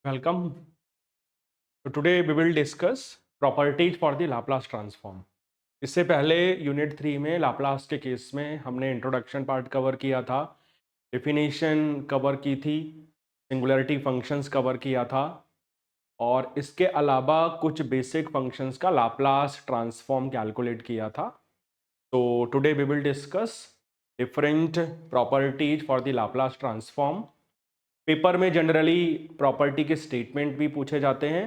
Welcome. So today we will discuss properties for the Laplace transform. इससे पहले unit 3 में Laplace के case में हमने इंट्रोडक्शन पार्ट कवर किया था, डेफिनेशन कवर की थी, सिंगुलरिटी फंक्शंस कवर किया था और इसके अलावा कुछ बेसिक फंक्शंस का लाप्लास ट्रांसफॉर्म कैलकुलेट किया था. तो today we will discuss different properties for the Laplace transform. Paper में जनरली प्रॉपर्टी के स्टेटमेंट भी पूछे जाते हैं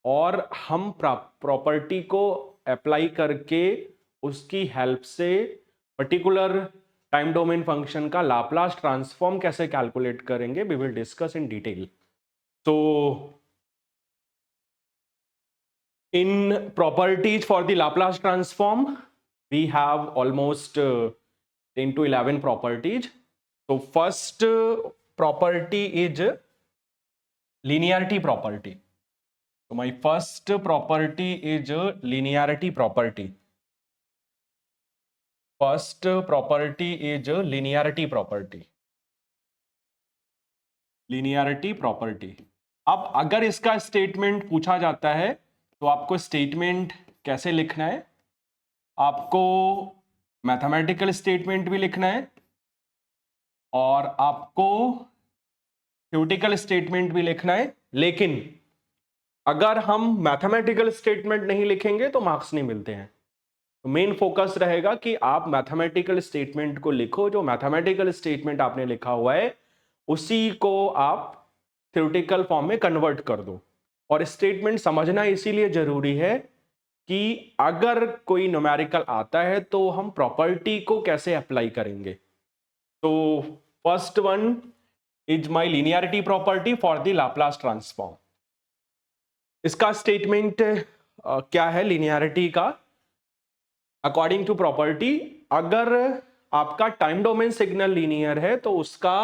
और हम प्रॉपर्टी को अप्लाई करके उसकी हेल्प से पर्टिकुलर टाइम डोमेन फंक्शन का लाप्लास ट्रांसफॉर्म कैसे कैलकुलेट करेंगे, we will discuss in detail. तो इन properties for the Laplace transform we have almost 10 to 11 properties. So first property is linearity property. So my first property is linearity property. First property is linearity property. Linearity property. अब अगर इसका statement पूछा जाता है तो आपको statement कैसे लिखना है? आपको मैथमेटिकल स्टेटमेंट भी लिखना है और आपको थ्योरेटिकल स्टेटमेंट भी लिखना है. लेकिन अगर हम मैथमेटिकल स्टेटमेंट नहीं लिखेंगे तो मार्क्स नहीं मिलते हैं. तो मेन फोकस रहेगा कि आप मैथमेटिकल स्टेटमेंट को लिखो. जो मैथमेटिकल स्टेटमेंट आपने लिखा हुआ है उसी को आप थ्योरेटिकल फॉर्म में कन्वर्ट कर दो. और स्टेटमेंट समझना इसीलिए जरूरी है कि अगर कोई न्यूमेरिकल आता है तो हम प्रॉपर्टी को कैसे अप्लाई करेंगे. तो first one is my linearity property for the Laplace transform. इसका स्टेटमेंट क्या है लिनियरिटी का? अकॉर्डिंग टू प्रॉपर्टी, अगर आपका टाइम डोमेन सिग्नल लीनियर है तो उसका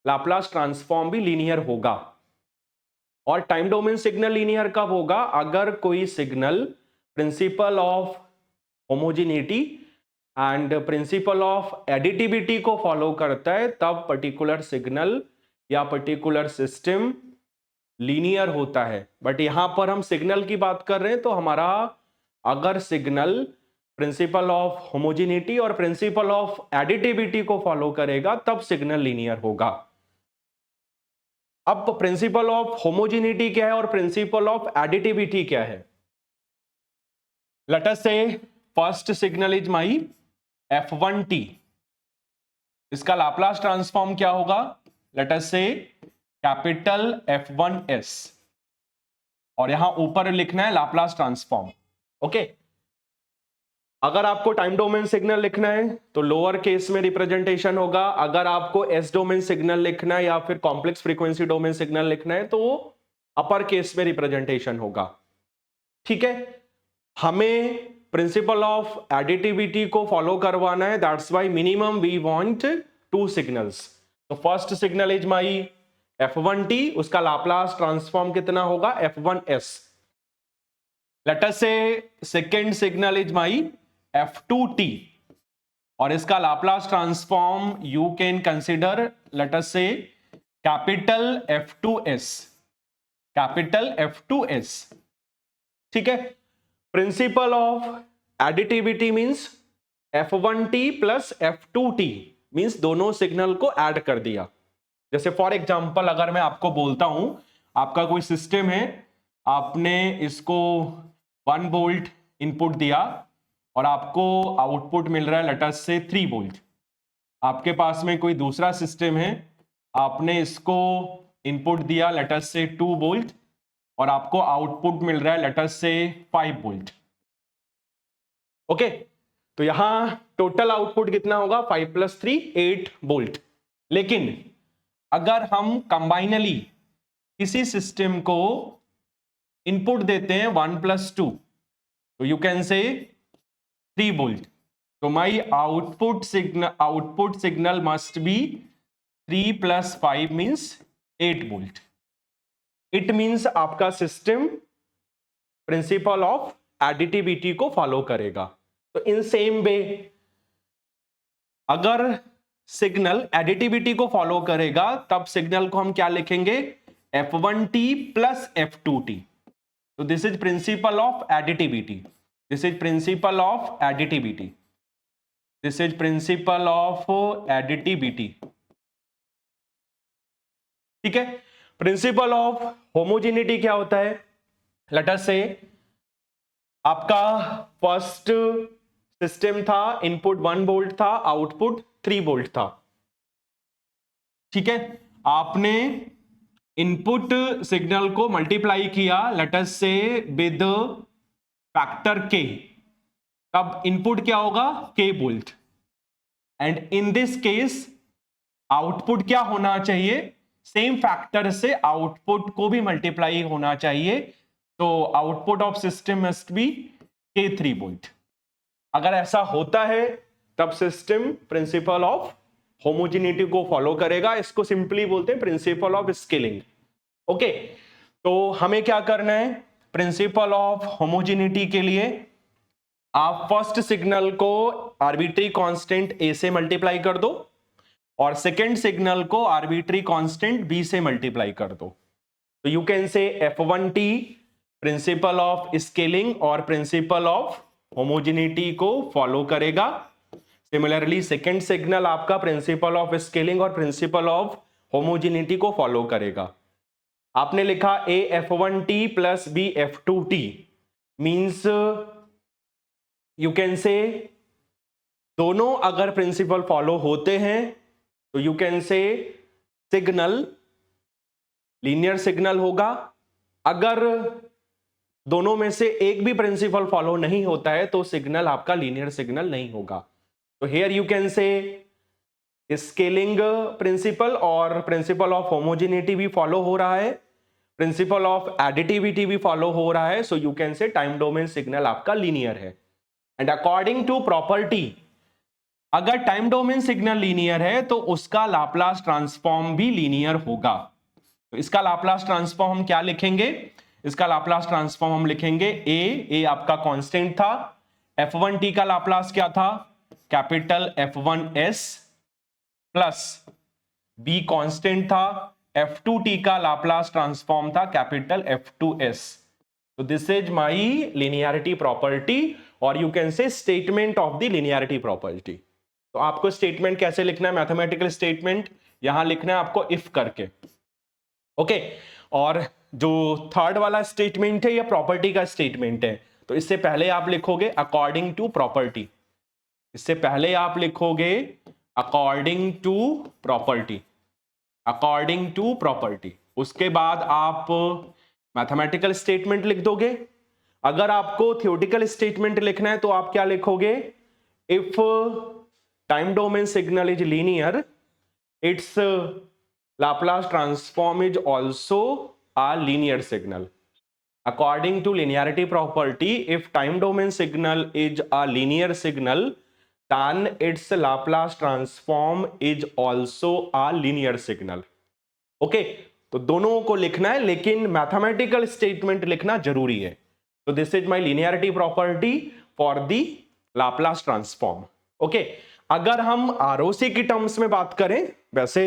लाप्लास ट्रांसफॉर्म भी लीनियर होगा. और टाइम डोमेन सिग्नल लीनियर कब होगा? अगर कोई signal principal of homogeneity and principal of additivity को फॉलो करता है, तब पर्टिकुलर सिग्नल या पर्टिकुलर सिस्टम लीनियर होता है. बट यहां पर हम सिग्नल की बात कर रहे हैं तो हमारा अगर सिग्नल प्रिंसिपल ऑफ होमोजेनिटी और प्रिंसिपल ऑफ एडिटिविटी को फॉलो करेगा तब सिग्नल लीनियर होगा. अब प्रिंसिपल ऑफ होमोजेनिटी क्या है और प्रिंसिपल ऑफ एडिटिविटी क्या है? लेट अस से first signal is my f1t. इसका लाप्लास ट्रांसफॉर्म क्या होगा? लेट अस से कैपिटल F1s और यहां ऊपर लिखना है लाप्लास ट्रांसफॉर्म. ओके. अगर आपको टाइम डोमेन सिग्नल लिखना है तो लोअर केस में रिप्रेजेंटेशन होगा. अगर आपको एस डोमेन सिग्नल लिखना है या फिर कॉम्प्लेक्स फ्रीक्वेंसी डोमेन सिग्नल लिखना है तो अपर केस में रिप्रेजेंटेशन होगा. ठीक है. हमें प्रिंसिपल ऑफ एडिटिविटी को फॉलो करवाना है. That's why minimum we want 2 signals. तो first signal is my f1t. उसका लाप्लास ट्रांसफॉर्म कितना होगा? f1s. लेट अस से second signal is my f2t और इसका Laplace transform you can consider late us से कैपिटल F2s. Capital F2s. ठीक है. Principle of additivity means f1t plus f2t means दोनों सिग्नल को ऐड कर दिया. जैसे फॉर एग्जांपल अगर मैं आपको बोलता हूं आपका कोई सिस्टम है, आपने इसको 1 वोल्ट इनपुट दिया और आपको आउटपुट मिल रहा है लेट अस से 3 वोल्ट. आपके पास में कोई दूसरा सिस्टम है, आपने इसको इनपुट दिया लेट अस से 2 वोल्ट और आपको आउटपुट मिल रहा है लेट अस से 5 वोल्ट. ओके. तो यहां टोटल आउटपुट कितना होगा? 5 + 3 8 वोल्ट. लेकिन अगर हम कंबाइनली किसी सिस्टम को इनपुट देते हैं 1 + 2 तो यू कैन से 3 वोल्ट. तो my output signal must be 3 + 5 means 8 volt. It means आपका सिस्टम प्रिंसिपल ऑफ एडिटिविटी को फॉलो करेगा. तो इन सेम वे अगर सिग्नल एडिटिविटी को फॉलो करेगा तब सिग्नल को हम क्या लिखेंगे? F1t plus F2t. So this is principle of additivity. This is principle of additivity. This is principle of additivity. ठीक है. प्रिंसिपल ऑफ होमोजेनिटी क्या होता है? लेट अस से आपका फर्स्ट सिस्टम था, इनपुट 1 वोल्ट था, आउटपुट 3 वोल्ट था. ठीक है. आपने इनपुट सिग्नल को मल्टीप्लाई किया लेट अस से विद फैक्टर के. तब इनपुट क्या होगा? k volt. And in this case output क्या होना चाहिए? सेम फैक्टर से आउटपुट को भी मल्टीप्लाई होना चाहिए. तो output of system must be k 3 volt. अगर ऐसा होता है तब सिस्टम प्रिंसिपल ऑफ होमोजेनिटी को फॉलो करेगा. इसको सिंपली बोलते हैं प्रिंसिपल ऑफ स्केलिंग. ओके. तो हमें क्या करना है? प्रिंसिपल ऑफ होमोजेनिटी के लिए आप फर्स्ट सिग्नल को आर्बिट्री कांस्टेंट a से मल्टीप्लाई कर दो और सेकेंड सिग्नल को आर्बिट्री कांस्टेंट b से मल्टीप्लाई कर दो. तो you can say F1t principle of scaling और प्रिंसिपल ऑफ होमोजेनिटी को फॉलो करेगा. सिमिलरली सेकेंड सिग्नल आपका प्रिंसिपल ऑफ स्केलिंग और प्रिंसिपल ऑफ होमोजेनिटी को फॉलो करेगा. आपने लिखा a F1t plus b F2t means you can से दोनों अगर प्रिंसिपल फॉलो होते हैं तो यू कैन से सिग्नल लीनियर सिग्नल होगा. अगर दोनों में से एक भी प्रिंसिपल फॉलो नहीं होता है तो सिग्नल आपका लीनियर सिग्नल नहीं होगा. तो here you can say scaling principle और प्रिंसिपल ऑफ होमोजेनिटी भी फॉलो हो रहा है, प्रिंसिपल ऑफ एडिटिविटी भी फॉलो हो रहा है. So you can say time domain signal आपका लीनियर है. एंड अकॉर्डिंग टू प्रॉपर्टी, अगर टाइम डोमेन सिग्नल लीनियर है तो उसका लाप्लास ट्रांसफॉर्म भी लीनियर होगा. तो इसका लाप्लास ट्रांसफॉर्म हम क्या लिखेंगे? इसका लाप्लास ट्रांसफॉर्म हम लिखेंगे a आपका कांस्टेंट था. F1t का लाप्लास क्या था? Capital F1s plus b constant था. F2t का लाप्लास ट्रांसफॉर्म था कैपिटल F2s. तो this is my linearity property और you can say statement of the linearity property. तो आपको स्टेटमेंट कैसे लिखना है? मैथमेटिकल स्टेटमेंट यहां लिखना है आपको इफ करके. ओके. और जो थर्ड वाला स्टेटमेंट है यह प्रॉपर्टी का स्टेटमेंट है. तो इससे पहले आप लिखोगे अकॉर्डिंग टू प्रॉपर्टी. इससे पहले आप लिखोगे according to property. According to property. उसके बाद आप मैथमेटिकल स्टेटमेंट लिख दोगे. अगर आपको थ्योरेटिकल स्टेटमेंट लिखना है तो आप क्या लिखोगे? If time domain signal is linear, it's Laplace transform is also a linear signal. According to linearity property, if time domain signal is a linear signal, then its Laplace transform is also a linear signal. Okay, तो दोनों को लिखना है लेकिन mathematical statement लिखना जरूरी है. तो this is my linearity property for the Laplace transform. Okay. अगर हम आरओसी की टर्म्स में बात करें, वैसे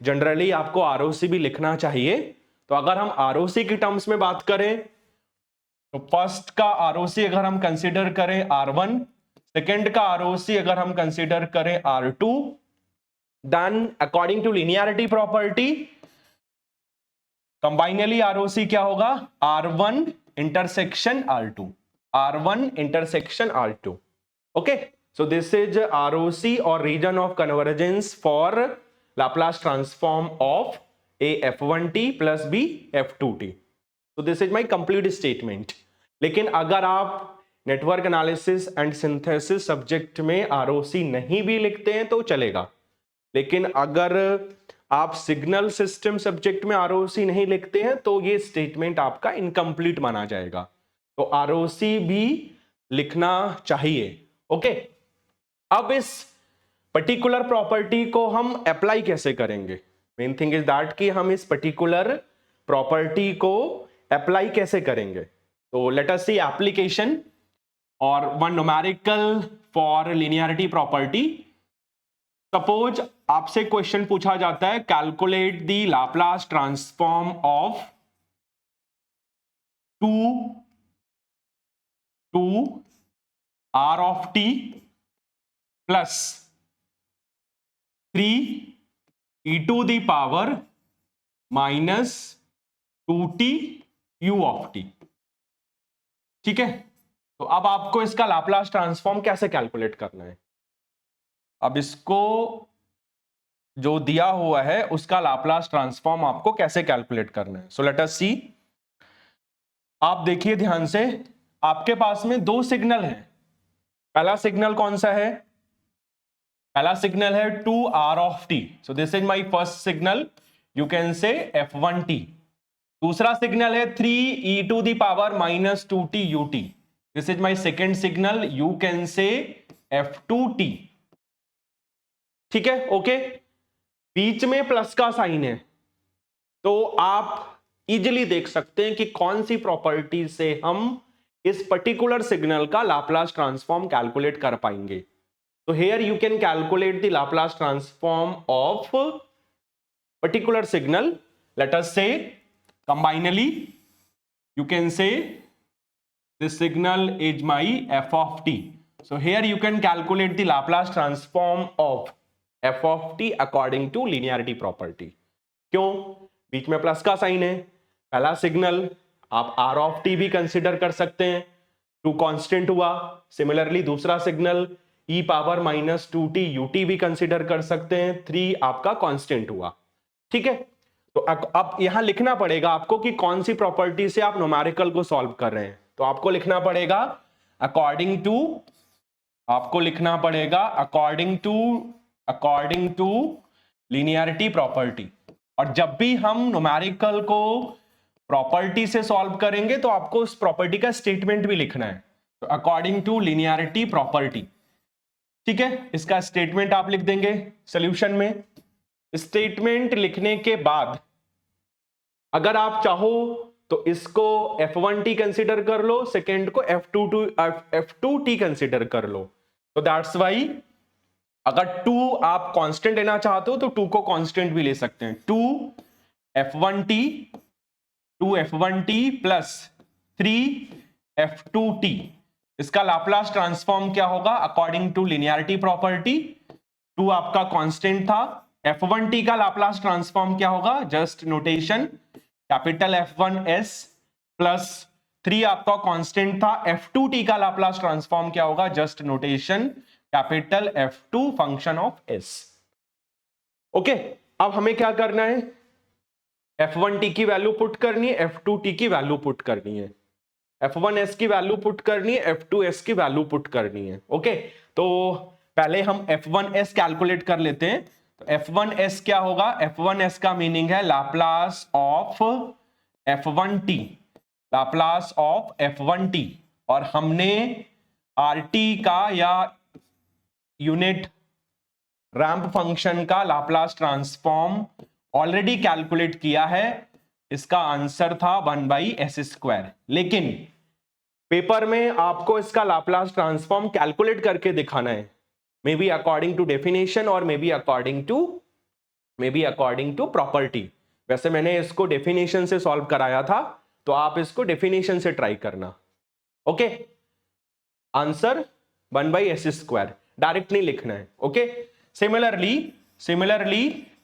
जनरली आपको आरओसी भी लिखना चाहिए. तो अगर हम आरओसी की टर्म्स में बात करें तो फर्स्ट का आरओसी अगर हम कंसीडर करें R1, सेकंड का आरओसी अगर हम कंसीडर करें R2, then according to linearity property combinedly ROC क्या होगा? R1 intersection R2. R1 intersection R2. Okay. So this is ROC और region of convergence for Laplace transform of a F1t plus b F2t. So this is my complete statement. लेकिन अगर आप network analysis and synthesis subject में ROC नहीं भी लिखते हैं तो चलेगा. लेकिन अगर आप सिग्नल सिस्टम सब्जेक्ट में आरओसी नहीं लिखते हैं तो ये स्टेटमेंट आपका इनकम्प्लीट माना जाएगा. तो आरओसी भी लिखना चाहिए. ओके. अब इस पर्टिकुलर प्रॉपर्टी को हम अप्लाई कैसे करेंगे? मेन थिंग इज दैट कि हम इस पर्टिकुलर प्रॉपर्टी को अप्लाई कैसे करेंगे. तो लेट अस सी एप्लीकेशन और one numerical for linearity property. Suppose आपसे क्वेश्चन पूछा जाता है calculate the Laplace transform of 2 r of t plus 3 e to the power minus 2t u of t। ठीक है, तो अब आपको इसका लाप्लास ट्रांसफॉर्म कैसे कैलकुलेट करना है। अब इसको जो दिया हुआ है उसका लाप्लास ट्रांसफॉर्म आपको कैसे कैलकुलेट करना है। सो लेट अस सी। आप देखिए ध्यान से, आपके पास में दो सिग्नल है। पहला सिग्नल कौन सा है? पहला सिग्नल है 2r of t। So this is my first signal, you can say f1t। दूसरा सिग्नल है 3 e to the power minus 2t ut। This is my second signal, you can say f2t। ठीक है, okay. बीच में plus का sign है, तो आप easily देख सकते हैं कि कौन सी प्रॉपर्टी से हम इस पर्टिकुलर सिग्नल का लाप्लास ट्रांसफॉर्म कैलकुलेट कर पाएंगे। तो here you can calculate the Laplace transform of particular signal. Late us से combinedly you can say this signal is my f of t. So here you can calculate the Laplace transform of f of t according to linearity property. क्यों? बीच में plus का sign है। पहला signal आप r of t भी consider कर सकते हैं, 2 कांस्टेंट हुआ। सिमिलरली दूसरा signal e power minus 2t ut भी कंसिडर कर सकते हैं, 3 आपका कांस्टेंट हुआ। ठीक है, तो अब यहां लिखना पड़ेगा आपको कि कौन सी प्रॉपर्टी से आप न्यूमेरिकल को सॉल्व कर रहे हैं। तो आपको लिखना पड़ेगा अकॉर्डिंग टू लीनियरिटी प्रॉपर्टी। और जब भी हम न्यूमेरिकल को प्रॉपर्टी से सॉल्व करेंगे तो आपको उस प्रॉपर्टी का स्टेटमेंट भी लिखना है। तो अकॉर्डिंग टू लीनियरिटी प्रॉपर्टी, ठीक है, इसका स्टेटमेंट आप लिख देंगे सॉल्यूशन में। स्टेटमेंट लिखने के बाद अगर आप चाहो तो इसको f1t कंसीडर कर लो, सेकेंड को f2t कंसीडर कर लो। तो दैट्स वाई अगर 2 आप कांस्टेंट लेना चाहते हो तो 2 को कांस्टेंट भी ले सकते हैं। 2f1t plus 3f2t। इसका लाप्लास ट्रांसफॉर्म क्या होगा अकॉर्डिंग टू लिनियरिटी प्रॉपर्टी? 2 आपका कांस्टेंट था, f1t का लाप्लास ट्रांसफॉर्म क्या होगा? Just notation capital F1s plus 3 आपका कांस्टेंट था, f2t का लाप्लास ट्रांसफॉर्म क्या होगा? Just notation capital F2 function of s। Okay, अब हमें क्या करना है? f1t की वैल्यू पुट करनी है, f2t की वैल्यू पुट करनी है, f1s की वैल्यू पुट करनी है, f2s की वैल्यू पुट करनी है। ओके, तो पहले हम f1s कैलकुलेट कर लेते हैं। तो f1s क्या होगा? f1s का मीनिंग है Laplace of f1t, Laplace of f1t। और हमने rt का या यूनिट रैंप फंक्शन का लाप्लास ट्रांसफॉर्म ऑलरेडी कैलकुलेट किया है। इसका आंसर था 1/s²। लेकिन पेपर में आपको इसका लाप्लास ट्रांसफॉर्म कैलकुलेट करके दिखाना है, maybe according to definition और maybe according to property. वैसे मैंने इसको डेफिनेशन से सॉल्व कराया था, तो आप इसको डेफिनेशन से ट्राई करना। ओके, आंसर 1/s² डायरेक्ट नहीं लिखना है। ओके, सिमिलरली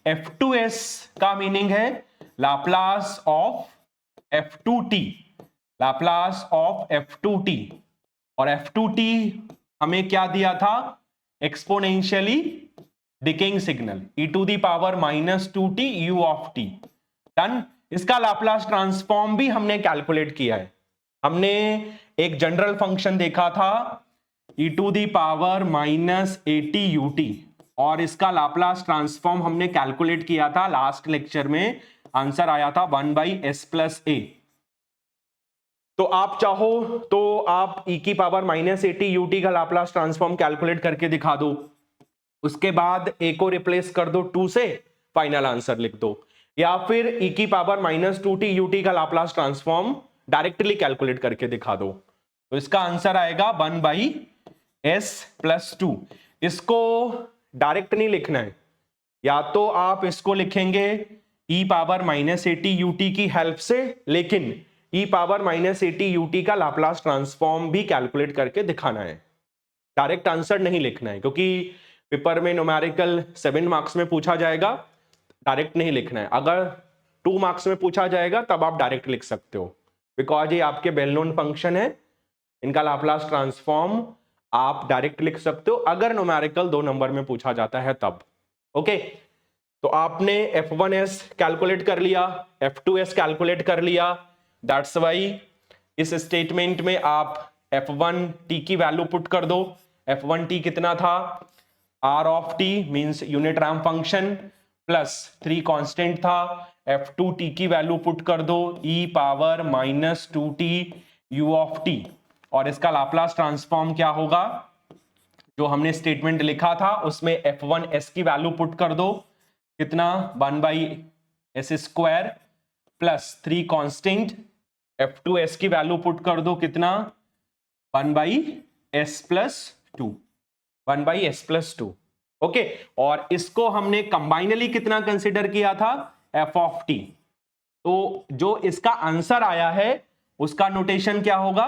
f2s का मीनिंग है Laplace of f2t, Laplace of f2t। और f2t हमें क्या दिया था? Exponentially decaying signal e to the power minus 2t u of t। Done. इसका लाप्लास ट्रांसफॉर्म भी हमने कैलकुलेट किया है। हमने एक जनरल फंक्शन देखा था e to the power minus 80 ut, और इसका लाप्लास ट्रांसफॉर्म हमने कैलकुलेट किया था लास्ट लेक्चर में। आंसर आया था 1/s+a। तो आप चाहो तो आप e की पावर माइनस 80 ut का लाप्लास ट्रांसफॉर्म कैलकुलेट करके दिखा दो, उसके बाद a को रिप्लेस कर दो 2 से, फाइनल आंसर लिख दो। या फिर e की पावर माइनस 2t ut का लाप्लास ट्रांसफॉर्म डायरेक्टली कैलकुलेट करके दिखा दो। तो इसका आंसर आएगा 1/s+2। इसको डायरेक्ट नहीं लिखना है, या तो आप इसको लिखेंगे e power minus eighty UT की हेल्प से, लेकिन e power minus eighty UT का लाप्लास ट्रांसफॉर्म भी कैलकुलेट करके दिखाना है। डायरेक्ट आंसर नहीं लिखना है, क्योंकि पेपर में न्यूमेरिकल 7 मार्क्स में पूछा जाएगा, डायरेक्ट नहीं लिखना है। अगर 2 मार्क्स में पूछा जाएगा तब आप डायरेक्ट लिख सकते हो, बिकॉज ये आपके वेल नोन फंक्शन है, इनका लाप्लास ट्रांसफॉर्म आप डायरेक्ट लिख सकते हो अगर न्यूमेरिकल 2 नंबर में पूछा जाता है तब। ओके, तो आपने F1s कैलकुलेट कर लिया, F2s कैलकुलेट कर लिया, दैट्स वाई इस स्टेटमेंट में आप F1t की वैल्यू पुट कर दो। F1t कितना था, R of t means unit ramp function plus 3 constant था। F2t की वैल्यू पुट कर दो, e power minus 2t u of t, और इसका लाप्लास ट्रांसफॉर्म क्या होगा, जो हमने स्टेटमेंट लिखा था उसमें F1s की वैल्यू पुट कर दो, कितना 1 by S square plus 3 constant, F2s की वैल्यू पुट कर दो, कितना 1 by S plus 2, 1 by S plus 2। Okay, और इसको हमने कंबाइनली कितना कंसिडर किया था, f ऑफ t। तो जो इसका आंसर आया है उसका नोटेशन क्या होगा,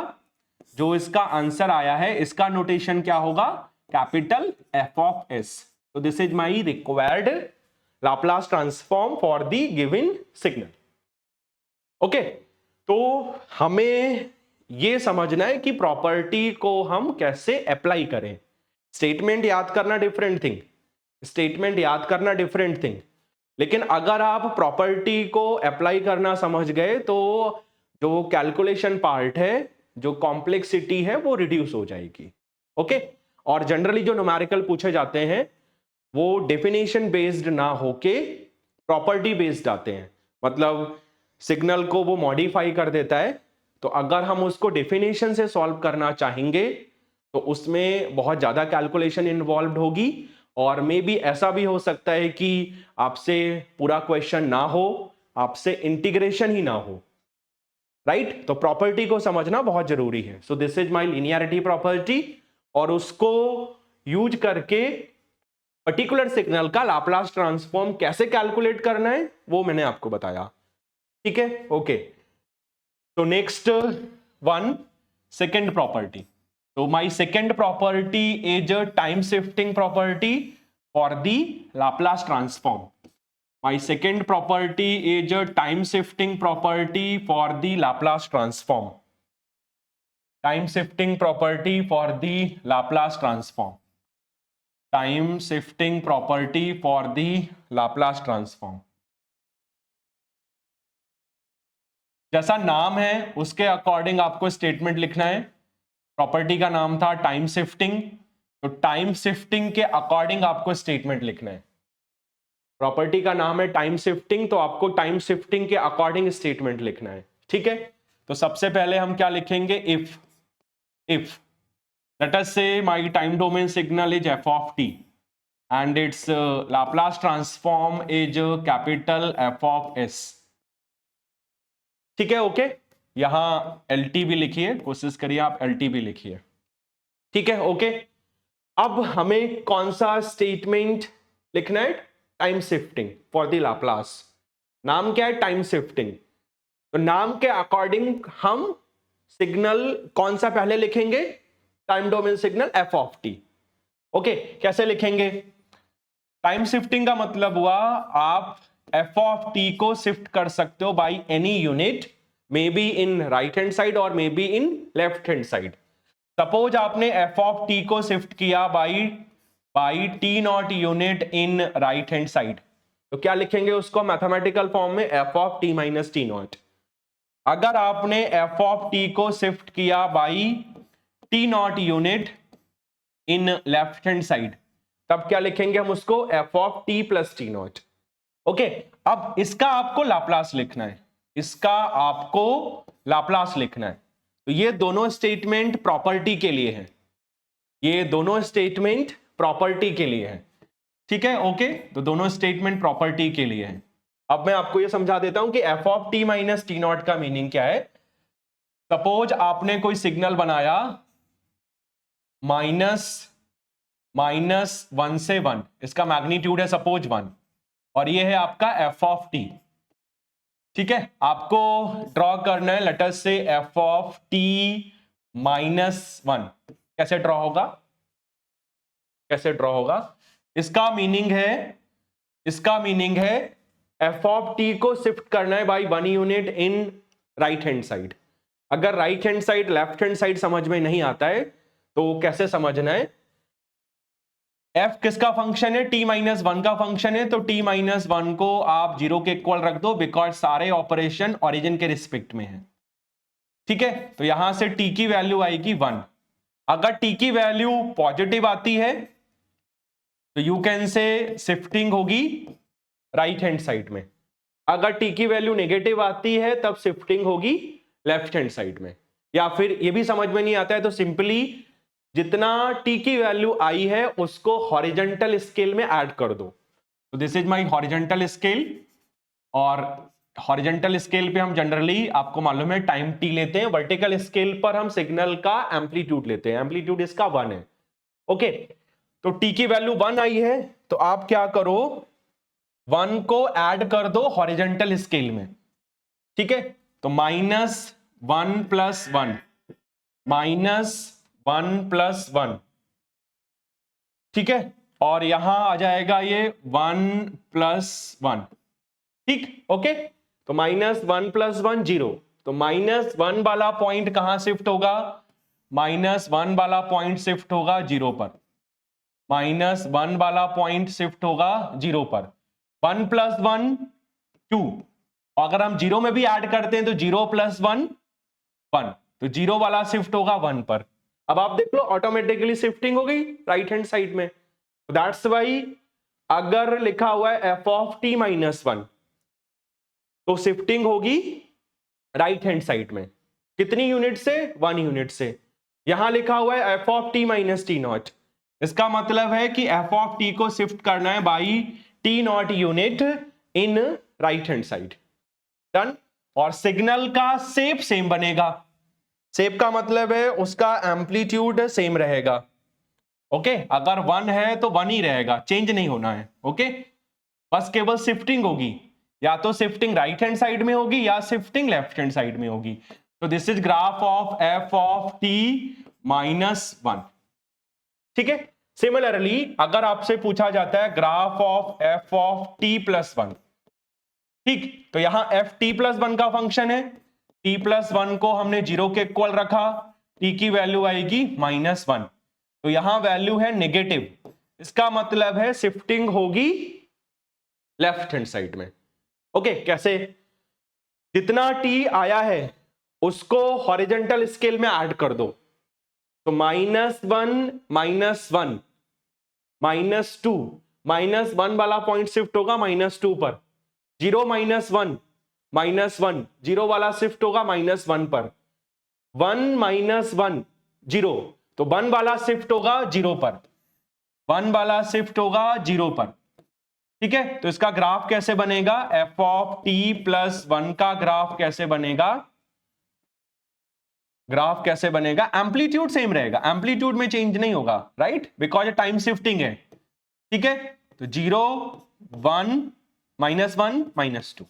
जो इसका आंसर आया है इसका नोटेशन क्या होगा, कैपिटल F ऑफ s। तो this is my required Laplace transform for the given signal. Okay, तो हमें यह समझना है कि प्रॉपर्टी को हम कैसे अप्लाई करें। स्टेटमेंट याद करना डिफरेंट थिंग, स्टेटमेंट याद करना डिफरेंट थिंग, लेकिन अगर आप प्रॉपर्टी को अप्लाई करना समझ गए तो जो कैलकुलेशन पार्ट है, जो कॉम्प्लेक्सिटी है, वो रिड्यूस हो जाएगी। ओके, और जनरली जो न्यूमेरिकल पूछे जाते हैं वो डेफिनेशन बेस्ड ना होके प्रॉपर्टी बेस्ड आते हैं, मतलब सिग्नल को वो मॉडिफाई कर देता है। तो अगर हम उसको डेफिनेशन से सॉल्व करना चाहेंगे तो उसमें बहुत ज्यादा कैलकुलेशन इन्वॉल्व होगी, और मे बी ऐसा भी हो सकता है कि आपसे पूरा क्वेश्चन ना हो, आपसे इंटीग्रेशन ही ना हो, राइट। तो प्रॉपर्टी को समझना बहुत जरूरी है। सो this is my linearity property, और उसको यूज करके पर्टिकुलर सिग्नल का लाप्लास ट्रांसफॉर्म कैसे कैलकुलेट करना है वो मैंने आपको बताया। ठीक है, ओके। तो नेक्स्ट वन, सेकेंड प्रॉपर्टी। तो my second property is time shifting property for the Laplace transform. My second property is a time shifting property for the Laplace transform. Time shifting property for the Laplace transform. Time shifting property for the Laplace transform. जैसा नाम है उसके according आपको statement लिखना है। Property का नाम था टाइम शिफ्टिंग, तो टाइम शिफ्टिंग के अकॉर्डिंग आपको स्टेटमेंट लिखना है। प्रॉपर्टी का नाम है टाइम शिफ्टिंग, तो आपको टाइम शिफ्टिंग के अकॉर्डिंग स्टेटमेंट लिखना है। ठीक है, तो सबसे पहले हम क्या लिखेंगे, इफ लेट अस से my time domain signal is f of t and it's Laplace transform is capital F of s। ठीक है, ओके, यहां LT भी लिखिए, कोशिश करिए आप LT भी लिखिए। ठीक है, ओके। अब हमें कौन सा स्टेटमेंट लिखना है, time shifting for the Laplace. नाम क्या है, टाइम शिफ्टिंग। तो नाम के अकॉर्डिंग हम सिग्नल कौन सा पहले लिखेंगे, time domain signal f of t। Okay, कैसे लिखेंगे, टाइम शिफ्टिंग का मतलब हुआ आप f ऑफ t को शिफ्ट कर सकते हो by any unit, maybe in right hand side और maybe in left hand side. Suppose आपने f ऑफ t को शिफ्ट किया by t naught unit in right hand side, तो क्या लिखेंगे उसको मैथमेटिकल फॉर्म में, f of t minus T not. अगर आपने f ऑफ t को शिफ्ट किया by t naught unit in left hand side, तब क्या लिखेंगे हम उसको, f of t plus T not. Okay, अब इसका आपको लाप्लास लिखना है, इसका आपको लाप्लास लिखना है। तो ये दोनों स्टेटमेंट प्रॉपर्टी के लिए है, ये दोनों स्टेटमेंट प्रॉपर्टी के लिए है। ठीक है, ओके, तो दोनों स्टेटमेंट प्रॉपर्टी के लिए है। अब मैं आपको ये समझा देता हूं कि f of t minus T naught का मीनिंग क्या है। सपोज आपने कोई सिग्नल बनाया -1 से 1, इसका मैग्नीट्यूड है सपोज 1, और ये है आपका एफ ऑफ टी। ठीक है, आपको ड्रॉ करना है let us say F of T -1। कैसे ड्रॉ होगा, कैसे ड्रॉ होगा? इसका मीनिंग है एफ ऑफ टी को शिफ्ट करना है by 1 unit in right hand side. अगर right hand side left hand side समझ में नहीं आता है तो कैसे समझना है? f किसका फंक्शन है? t-1 का फंक्शन है, तो t-1 को आप 0 के इक्वल रख दो, बिकॉज सारे ऑपरेशन ओरिजिन के रिस्पेक्ट में है। ठीक है, तो यहां से t की वैल्यू आएगी 1। अगर t की वैल्यू पॉजिटिव आती है तो यू कैन से शिफ्टिंग होगी राइट हैंड साइड में। अगर t की वैल्यू नेगेटिव आती है तब शिफ्टिंग होगी लेफ्ट हैंड साइड में। या फिर ये भी समझ में नहीं आता है तो सिंपली जितना t की वैल्यू आई है उसको हॉरिजॉन्टल स्केल में ऐड कर दो। तो this is my horizontal scale, और हॉरिजॉन्टल स्केल पे हम जनरली आपको मालूम है टाइम t लेते हैं, वर्टिकल स्केल पर हम सिग्नल का एम्पलीट्यूड लेते हैं, एम्पलीट्यूड इसका 1 है। ओके, तो t की वैल्यू 1 आई है तो आप क्या करो, 1 को ऐड कर दो हॉरिजॉन्टल स्केल में। ठीक है, तो -1 + 1 -1 + 1, ठीक है, और यहां आ जाएगा ये 1 + 1। ठीक, ओके, तो -1 + 1 0, तो -1 वाला पॉइंट कहां शिफ्ट होगा? -1 वाला पॉइंट शिफ्ट होगा 0 पर, -1 वाला पॉइंट शिफ्ट होगा 0 पर। 1 + 1 2, अगर हम 0 में भी ऐड करते हैं तो 0 + 1 1, तो 0 वाला शिफ्ट होगा 1 पर। अब आप देख लो ऑटोमेटिकली शिफ्टिंग हो गई राइट हैंड साइड में। दैट्स वाई अगर लिखा हुआ है एफ ऑफ टी -1 तो शिफ्टिंग होगी राइट हैंड साइड में। कितनी यूनिट से? 1 यूनिट से। यहां लिखा हुआ है एफ ऑफ टी -T0, इसका मतलब है कि एफ ऑफ टी को शिफ्ट करना है by T0 unit in right hand side. Done, और सिग्नल का शेप सेम बनेगा। शेप का मतलब है उसका एम्पलीट्यूड सेम रहेगा। ओके, अगर 1 है तो 1 ही रहेगा, चेंज नहीं होना है। ओके, बस केवल शिफ्टिंग होगी, या तो शिफ्टिंग राइट हैंड साइड में होगी या शिफ्टिंग लेफ्ट हैंड साइड में होगी। तो this is graph of F of T -1। ठीक है, सिमिलरली अगर आपसे पूछा जाता है graph of F of T +1, ठीक, तो यहां एफ टी +1 का फंक्शन है, t +1 को हमने 0 के इक्वल रखा, t की वैल्यू आएगी -1, तो यहां वैल्यू है नेगेटिव, इसका मतलब है शिफ्टिंग होगी लेफ्ट हैंड साइड में। ओके, कैसे? जितना t आया है उसको हॉरिजॉन्टल स्केल में ऐड कर दो, तो -1 -1 -2, -1 वाला पॉइंट शिफ्ट होगा -2 पर, 0 -1 -1, 0 वाला शिफ्ट होगा -1 पर, 1 -1 0, तो 1 वाला शिफ्ट होगा 0 पर, 1 वाला शिफ्ट होगा 0 पर। ठीक है, तो इसका ग्राफ कैसे बनेगा? एफ ऑफ टी +1 का ग्राफ कैसे बनेगा? ग्राफ कैसे बनेगा? एम्पलीट्यूड सेम रहेगा, एम्पलीट्यूड में चेंज नहीं होगा, राइट, बिकॉज टाइम शिफ्टिंग है। ठीक है, तो 0 1 -1 -2,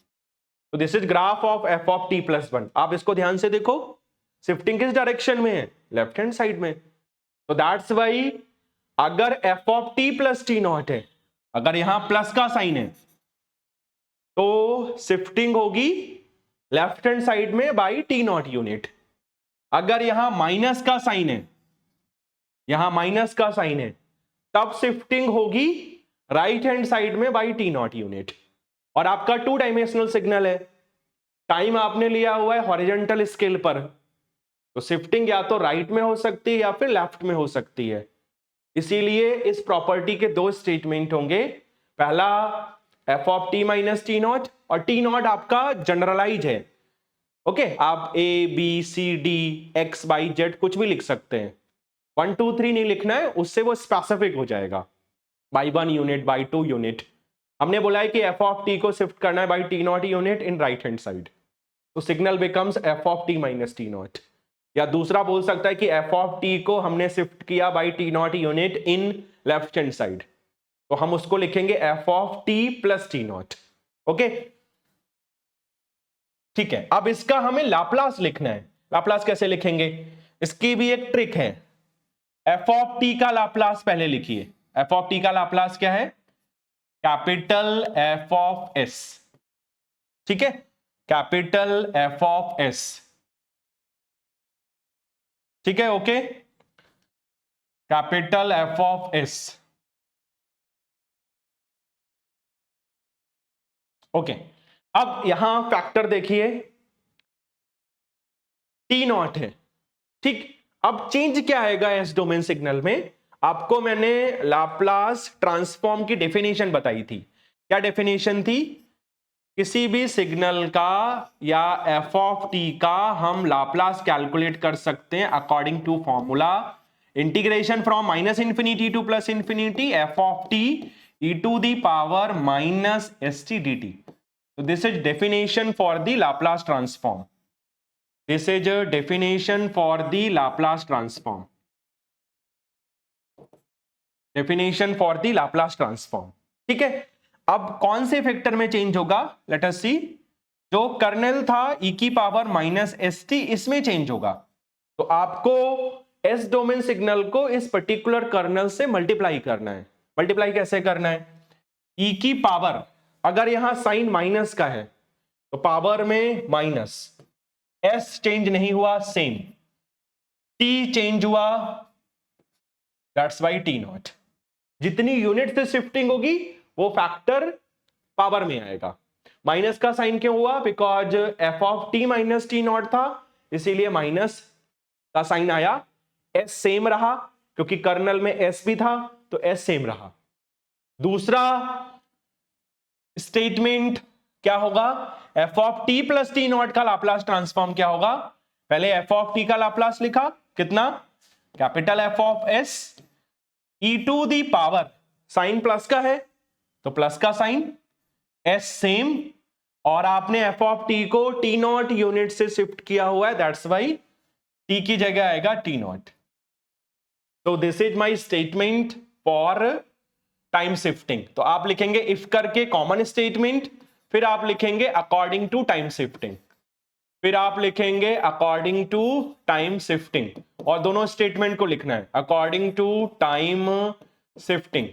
तो this is graph of F of T +1। आप इसको ध्यान से देखो, शिफ्टिंग किस डायरेक्शन में है? लेफ्ट हैंड साइड में। तो दैट्स वाई अगर एफ ऑफ टी +T0 है, अगर यहां प्लस का साइन है तो शिफ्टिंग होगी लेफ्ट हैंड साइड में बाई T0 यूनिट। अगर यहां माइनस का साइन है, यहां माइनस का साइन है, तब शिफ्टिंग होगी राइट हैंड साइड में बाई T0 यूनिट। और आपका 2 डायमेंशनल सिग्नल है, टाइम आपने लिया हुआ है हॉरिजॉन्टल स्केल पर, तो शिफ्टिंग या तो राइट में हो सकती है या फिर लेफ्ट में हो सकती है। इसीलिए इस प्रॉपर्टी के 2 स्टेटमेंट होंगे, पहला एफ ऑफ टी -T0, और T0 आपका जनरलाइज है। ओके, आप A B C D X Y Z कुछ भी लिख सकते हैं, 1 2 3 नहीं लिखना है, उससे वो स्पेसिफिक हो जाएगा बाई 1 यूनिट बाई 2 यूनिट। हमने बोला है कि एफ ऑफ टी को शिफ्ट करना है by T0 unit in right hand side, तो signal becomes F of T -T0। या दूसरा बोल सकता है कि एफ ऑफ टी को हमने शिफ्ट किया by T not unit in left hand side, तो हम उसको लिखेंगे F of T plus T not. Okay, ठीक है। अब इसका हमें लाप्लास लिखना है। लाप्लास कैसे लिखेंगे, इसकी भी एक ट्रिक है। एफ ऑफ टी का लाप्लास पहले लिखिए। एफ ऑफ टी का लाप्लास क्या है, कैपिटल एफ ऑफ एस। ठीक है, कैपिटल एफ ऑफ एस। ठीक है, okay, capital F of S. Okay, अब यहां फैक्टर देखिए, टी नॉट है। ठीक, अब चेंज क्या आएगा एस डोमेन सिग्नल में, आपको मैंने लाप्लास ट्रांसफॉर्म की डेफिनेशन बताई थी। क्या डेफिनेशन थी, किसी भी सिग्नल का या एफ ऑफ टी का हम लाप्लास कैलकुलेट कर सकते हैं according to formula integration from minus infinity to plus infinity F of T E to the power minus S T D T. So this is definition for the Laplace transform. This is a definition for the Laplace transform. Definition for the Laplace transform. ठीक है, अब कौन से factor में change होगा, late us सी। जो colonel था e की पावर माइनस एस टी, इसमें चेंज होगा। तो आपको एस डोमेन सिग्नल को इस पर्टिकुलर कर्नल से मल्टीप्लाई करना है। मल्टीप्लाई कैसे करना है, e की पावर, अगर यहां साइन माइनस का है तो पावर में माइनस, एस चेंज नहीं हुआ सेम, टी चेंज हुआ, दैट्स वाई टी नॉट। जितनी यूनिट से शिफ्टिंग होगी वो फैक्टर पावर में आएगा। माइनस का साइन क्यों हुआ, because F of T minus T not था, इसीलिए माइनस का साइन आया। एस सेम रहा क्योंकि कर्नल में एस भी था, तो एस सेम रहा। दूसरा स्टेटमेंट क्या होगा, F of T plus T naught का लाप्लास ट्रांसफॉर्म क्या होगा। पहले एफ ऑफ टी का लाप्लास लिखा, कितना, capital F of S E to the power, sign plus का है तो प्लस का साइन, एस सेम, और आपने एफ ऑफ टी को टी नॉट यूनिट से शिफ्ट किया हुआ है, दैट्स वाई टी की जगह आएगा टी नॉट। तो this is my statement for time shifting. तो आप लिखेंगे इफ करके कॉमन स्टेटमेंट, फिर आप लिखेंगे अकॉर्डिंग टू टाइम शिफ्टिंग, फिर आप लिखेंगे अकॉर्डिंग टू टाइम शिफ्टिंग, और दोनों स्टेटमेंट को लिखना है according to time shifting,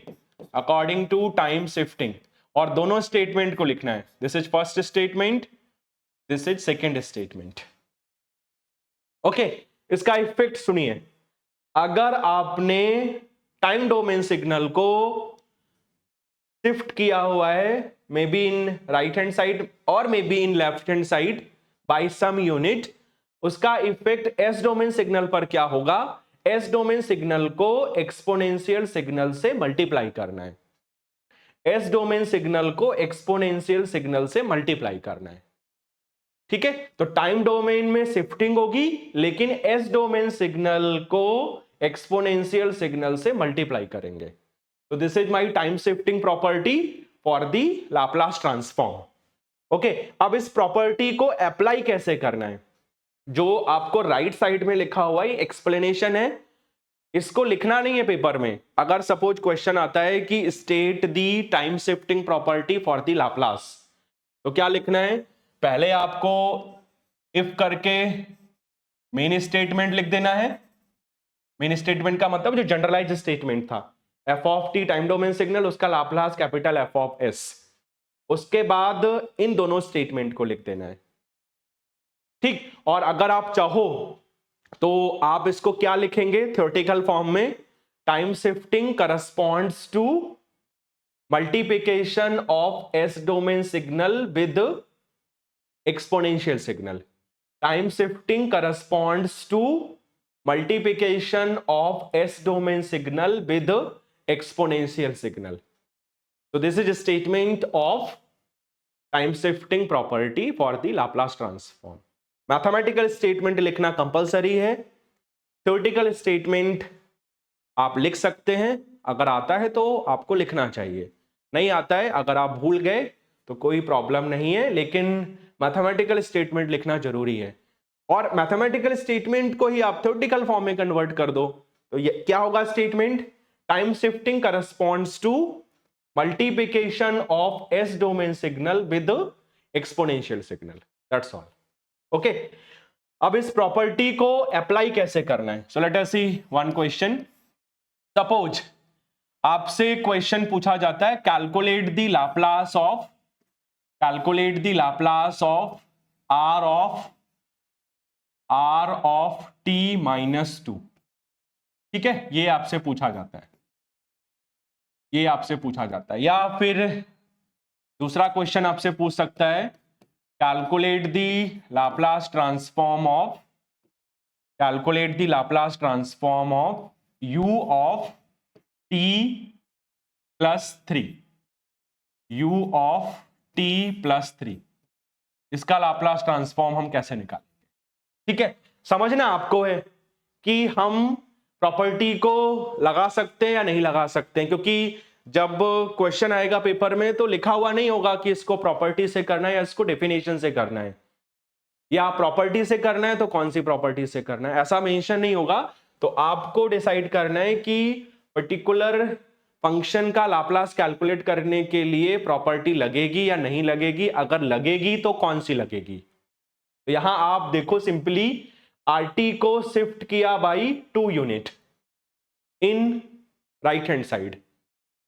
according to time shifting, और दोनों स्टेटमेंट को लिखना है। This is first statement, this is second statement. Okay, इसका इफेक्ट सुनिए। अगर आपने टाइम डोमेन सिग्नल को शिफ्ट किया हुआ है, maybe in right hand side और maybe in left hand side by some unit, उसका इफेक्ट एस डोमेन सिग्नल पर क्या होगा, एस डोमेन सिग्नल को एक्सपोनेंशियल सिग्नल से मल्टीप्लाई करना है। एस डोमेन सिग्नल को एक्सपोनेंशियल सिग्नल से मल्टीप्लाई करना है। ठीक है, तो टाइम डोमेन में शिफ्टिंग होगी, लेकिन एस डोमेन सिग्नल को एक्सपोनेंशियल सिग्नल से मल्टीप्लाई करेंगे। तो this is my time shifting property for the Laplace transform. Okay, अब इस प्रॉपर्टी को अप्लाई कैसे करना है, जो आपको राइट साइड में लिखा हुआ है एक्सप्लेनेशन है, इसको लिखना नहीं है पेपर में। अगर सपोज क्वेश्चन आता है कि state the time shifting property for the Laplace, तो क्या लिखना है, पहले आपको इफ करके मेन स्टेटमेंट लिख देना है। मेन स्टेटमेंट का मतलब जो जनरलाइज स्टेटमेंट था, F of T time domain signal, उसका Laplace capital F of S, उसके बाद इन दोनों स्टेटमेंट को लिख देना है। ठीक, और अगर आप चाहो तो आप इसको क्या लिखेंगे थ्योरेटिकल फॉर्म में, time shifting corresponds to multiplication of S domain signal with exponential signal. Time shifting corresponds to multiplication of S domain signal with exponential signal. So this is a statement of time shifting property for the Laplace transform. Mathematical statement लिखना compulsory है, theoretical statement आप लिख सकते हैं, अगर आता है तो आपको लिखना चाहिए, नहीं आता है अगर आप भूल गए तो कोई प्रॉब्लम नहीं है, लेकिन मैथमेटिकल स्टेटमेंट लिखना जरूरी है। और मैथमेटिकल स्टेटमेंट को ही आप थ्योरेटिकल फॉर्म में कन्वर्ट कर दो, तो ये क्या होगा statement? Time shifting corresponds to multiplication of S domain signal with exponential signal, that's all. Okay, अब इस प्रॉपर्टी को अप्लाई कैसे करना है? So let us see one question. Suppose आपसे क्वेश्चन पूछा जाता है, calculate the Laplace of R of T minus 2। ठीक है, ये आपसे पूछा जाता है, या फिर दूसरा क्वेश्चन आपसे पूछ सकता है, calculate the Laplace transform of u of t plus 3, इसका लाप्लास ट्रांसफॉर्म हम कैसे निकालेंगे? ठीक है, समझना आपको है कि हम प्रॉपर्टी को लगा सकते हैं या नहीं लगा सकते हैं, क्योंकि जब क्वेश्चन आएगा पेपर में तो लिखा हुआ नहीं होगा कि इसको प्रॉपर्टी से करना है या इसको डेफिनेशन से करना है, या प्रॉपर्टी से करना है तो कौन सी प्रॉपर्टी से करना है, ऐसा मेंशन नहीं होगा। तो आपको डिसाइड करना है कि पर्टिकुलर फंक्शन का लाप्लास कैलकुलेट करने के लिए प्रॉपर्टी लगेगी या नहीं लगेगी, अगर लगेगी तो कौन सी लगेगी। तो यहां आप देखो, सिंपली आरटी को शिफ्ट किया by 2 unit in right hand side,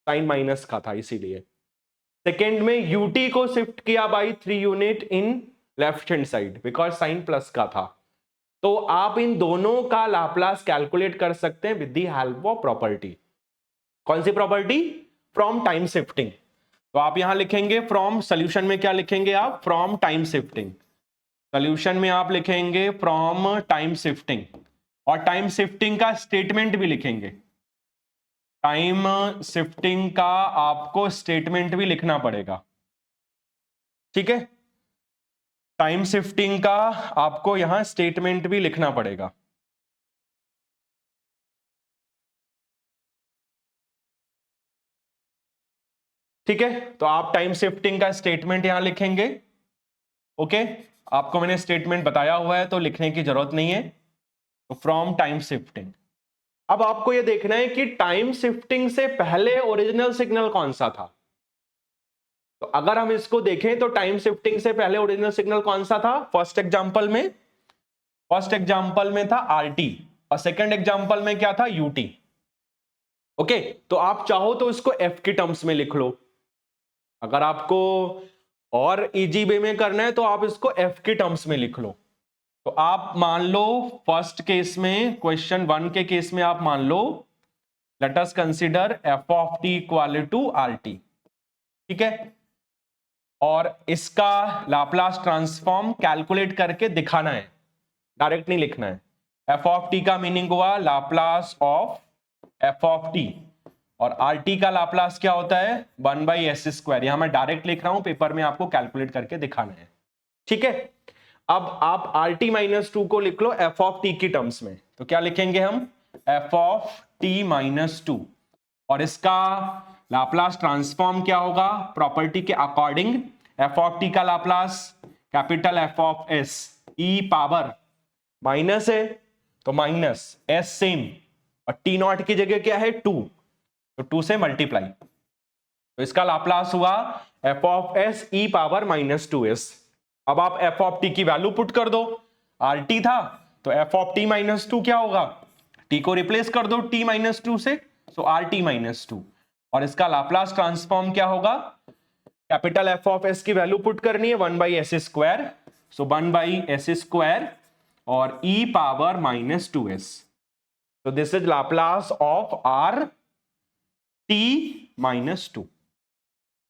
sign minus का था इसीलिए। सेकेंड में यूटी को शिफ्ट किया by 3 unit in left hand side because sign plus का था। तो आप इन दोनों का लाप्लास कैलकुलेट कर सकते हैं with the help of property. कौन सी प्रॉपर्टी? From time shifting. तो आप यहां लिखेंगे फ्रॉम, सॉल्यूशन में क्या लिखेंगे आप? From time shifting. सॉल्यूशन में आप लिखेंगे फ्रॉम टाइम शिफ्टिंग, और टाइम शिफ्टिंग का स्टेटमेंट भी लिखेंगे। टाइम शिफ्टिंग का आपको स्टेटमेंट भी लिखना पड़ेगा। ठीक है, टाइम शिफ्टिंग का आपको यहां स्टेटमेंट भी लिखना पड़ेगा। ठीक है, तो आप टाइम शिफ्टिंग का स्टेटमेंट यहां लिखेंगे। ओके, आपको मैंने स्टेटमेंट बताया हुआ है तो लिखने की जरूरत नहीं है। तो फ्रॉम टाइम शिफ्टिंग, अब आपको यह देखना है कि टाइम शिफ्टिंग से पहले ओरिजिनल सिग्नल कौन सा था। तो अगर हम इसको देखें तो टाइम शिफ्टिंग से पहले ओरिजिनल सिग्नल कौन सा था? फर्स्ट एग्जांपल में था आरटी, और सेकंड एग्जांपल में क्या था? यूटी। ओके, तो आप चाहो तो इसको एफ की टर्म्स में लिख लो। अगर आपको और इजी वे में करना है तो आप इसको एफ की टर्म्स में लिख लो। तो आप मान लो फर्स्ट केस में, क्वेश्चन 1 के केस में आप मान लो, let us consider F of T equal to R T. ठीक है, और इसका लाप्लास ट्रांसफॉर्म कैलकुलेट करके दिखाना है, डायरेक्ट नहीं लिखना है। एफ ऑफ टी का मीनिंग हुआ Laplace of F of T, और आर टी का लाप्लास क्या होता है? 1/s²। यहां मैं डायरेक्ट लिख रहा हूं, पेपर में आपको कैलकुलेट करके दिखाना है। ठीक है, अब आप आर टी माइनस 2 को लिख लो एफ ऑफ टी की टर्म्स में। तो क्या लिखेंगे हम? एफ ऑफ टी माइनस 2, और इसका लाप्लास ट्रांसफॉर्म क्या होगा? प्रॉपर्टी के अकॉर्डिंग एफ ऑफ टी का Laplace capital F of S E power minus है तो माइनस एस सेम, और टी नॉट की जगह क्या है? 2, तो 2 से मल्टीप्लाई, तो इसका लाप्लास हुआ F of S E power minus 2s। अब आप एफ ऑफ टी की वैल्यू पुट कर दो, आर टी था तो एफ ऑफ टी माइनस 2 क्या होगा? टी को रिप्लेस कर दो टी माइनस 2 से, सो आर टी माइनस 2, और इसका लाप्लास ट्रांसफॉर्म क्या होगा? कैपिटल एफ ऑफ एस की वैल्यू पुट करनी है 1/s², सो 1/s², और ई पावर माइनस 2s। तो this is Laplace of R T minus 2।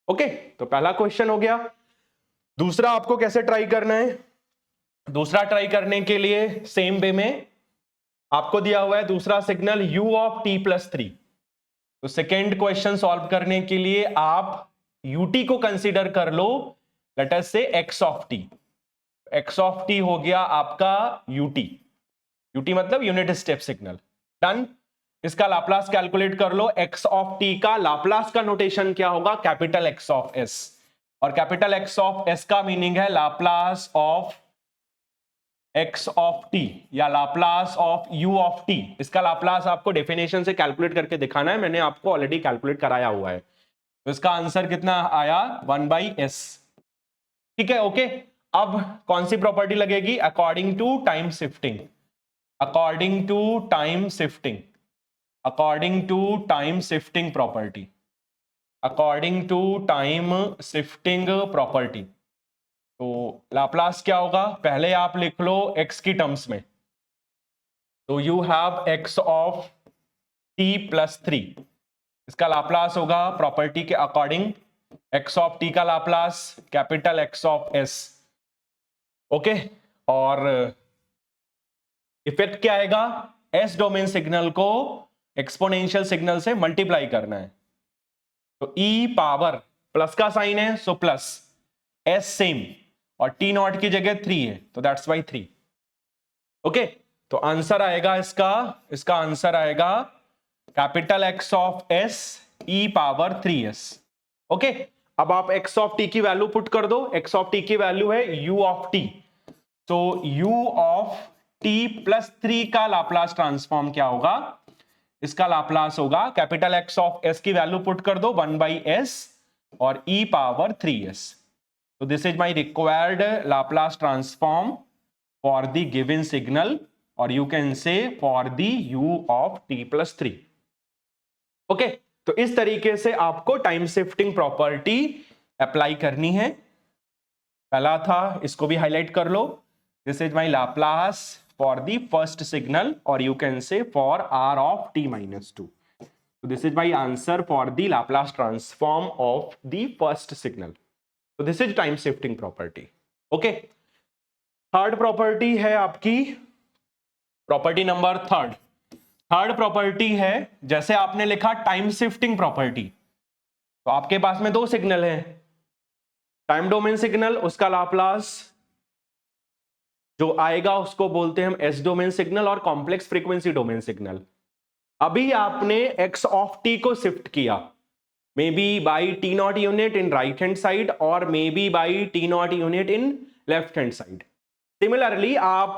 Okay, तो पहला क्वेश्चन हो गया। दूसरा आपको कैसे ट्राई करना है? दूसरा ट्राई करने के लिए सेम वे में आपको दिया हुआ है दूसरा signal u of t plus 3। तो सेकेंड क्वेश्चन सॉल्व करने के लिए आप ut को कंसीडर कर लो, let us say x of t। x of t हो गया आपका ut मतलब यूनिट स्टेप सिग्नल। डन, इसका लाप्लास कैलकुलेट कर लो। x ऑफ t का लाप्लास का नोटेशन क्या होगा? कैपिटल X ऑफ s, और कैपिटल X ऑफ s का मीनिंग है Laplace of X of T या Laplace of U of T, इसका लाप्लास आपको डेफिनेशन से कैलकुलेट करके दिखाना है, मैंने आपको ऑलरेडी कैलकुलेट कराया हुआ है। तो इसका आंसर कितना आया 1/s। ठीक है, ओके। अब कौन सी प्रॉपर्टी लगेगी? According to time shifting, according to time shifting, according to time shifting property, according to time shifting property. तो लाप्लास क्या होगा? पहले आप लिख लो x की टर्म्स में, तो you have x of t plus 3, इसका लाप्लास होगा प्रॉपर्टी के अकॉर्डिंग x ऑफ t का Laplace capital X of s। Okay, और इफेक्ट क्या आएगा? s डोमेन सिग्नल को एक्सपोनेंशियल सिग्नल से मल्टीप्लाई करना है, तो e पावर प्लस का साइन है सो प्लस, s सेम, और t नॉट की जगह 3 है तो दैट्स वाई 3। ओके, तो आंसर आएगा इसका आंसर आएगा capital X of s e power 3s। Okay, अब आप x ऑफ t की वैल्यू पुट कर दो, x ऑफ t की वैल्यू है u ऑफ t, तो u ऑफ t प्लस 3 का लाप्लास ट्रांसफॉर्म क्या होगा? इसका लाप्लास होगा कैपिटल X ऑफ s की वैल्यू पुट कर दो 1/s और e power 3s। So this is my required Laplace transform for the given signal, or you can say for the u of t plus 3. Okay, तो इस तरीके से आपको time shifting property apply करनी है। पहला था, इसको भी हाईलाइट कर लो, this is my Laplace for the first signal, और you can say for r of t minus 2. So this is my answer for the Laplace transform of the first signal. So this is time shifting property. Okay, third property है आपकी property number third property है, जैसे आपने लिखा time shifting property, तो आपके पास में दो सिग्नल हैं, टाइम डोमेन सिग्नल, उसका लाप्लास जो आएगा उसको बोलते हैं हम एस डोमेन सिग्नल, और कॉम्प्लेक्स फ्रीक्वेंसी डोमेन सिग्नल। अभी आपने एक्स ऑफ टी को शिफ्ट किया, maybe by t naught unit in right hand side or maybe by t naught unit in left hand side. Similarly आप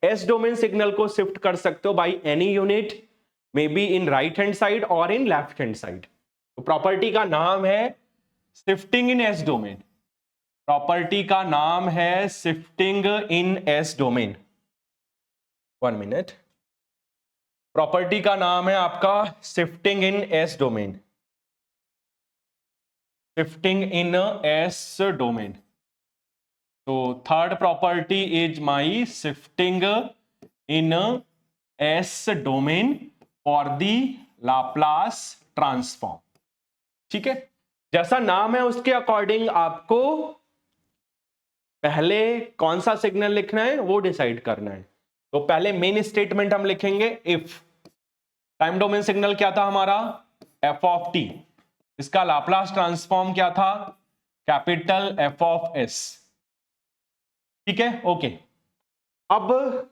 s domain signal को shift कर सकते हो by any unit, maybe in right hand side or in left hand side. तो property का नाम है shifting in s domain, property का नाम है shifting in s domain. 1 minute, property का नाम है आपका shifting in s domain, shifting in S domain. So third property is my shifting in S domain for the Laplace transform. ठीक है, जैसा नाम है उसके अकॉर्डिंग आपको पहले कौन सा सिग्नल लिखना है वो डिसाइड करना है। तो पहले मेन स्टेटमेंट हम लिखेंगे इफ टाइम डोमेन सिग्नल क्या था हमारा f ऑफ t, इसका लाप्लास ट्रांसफॉर्म क्या था कैपिटल F ऑफ s। ठीक है, ओके। अब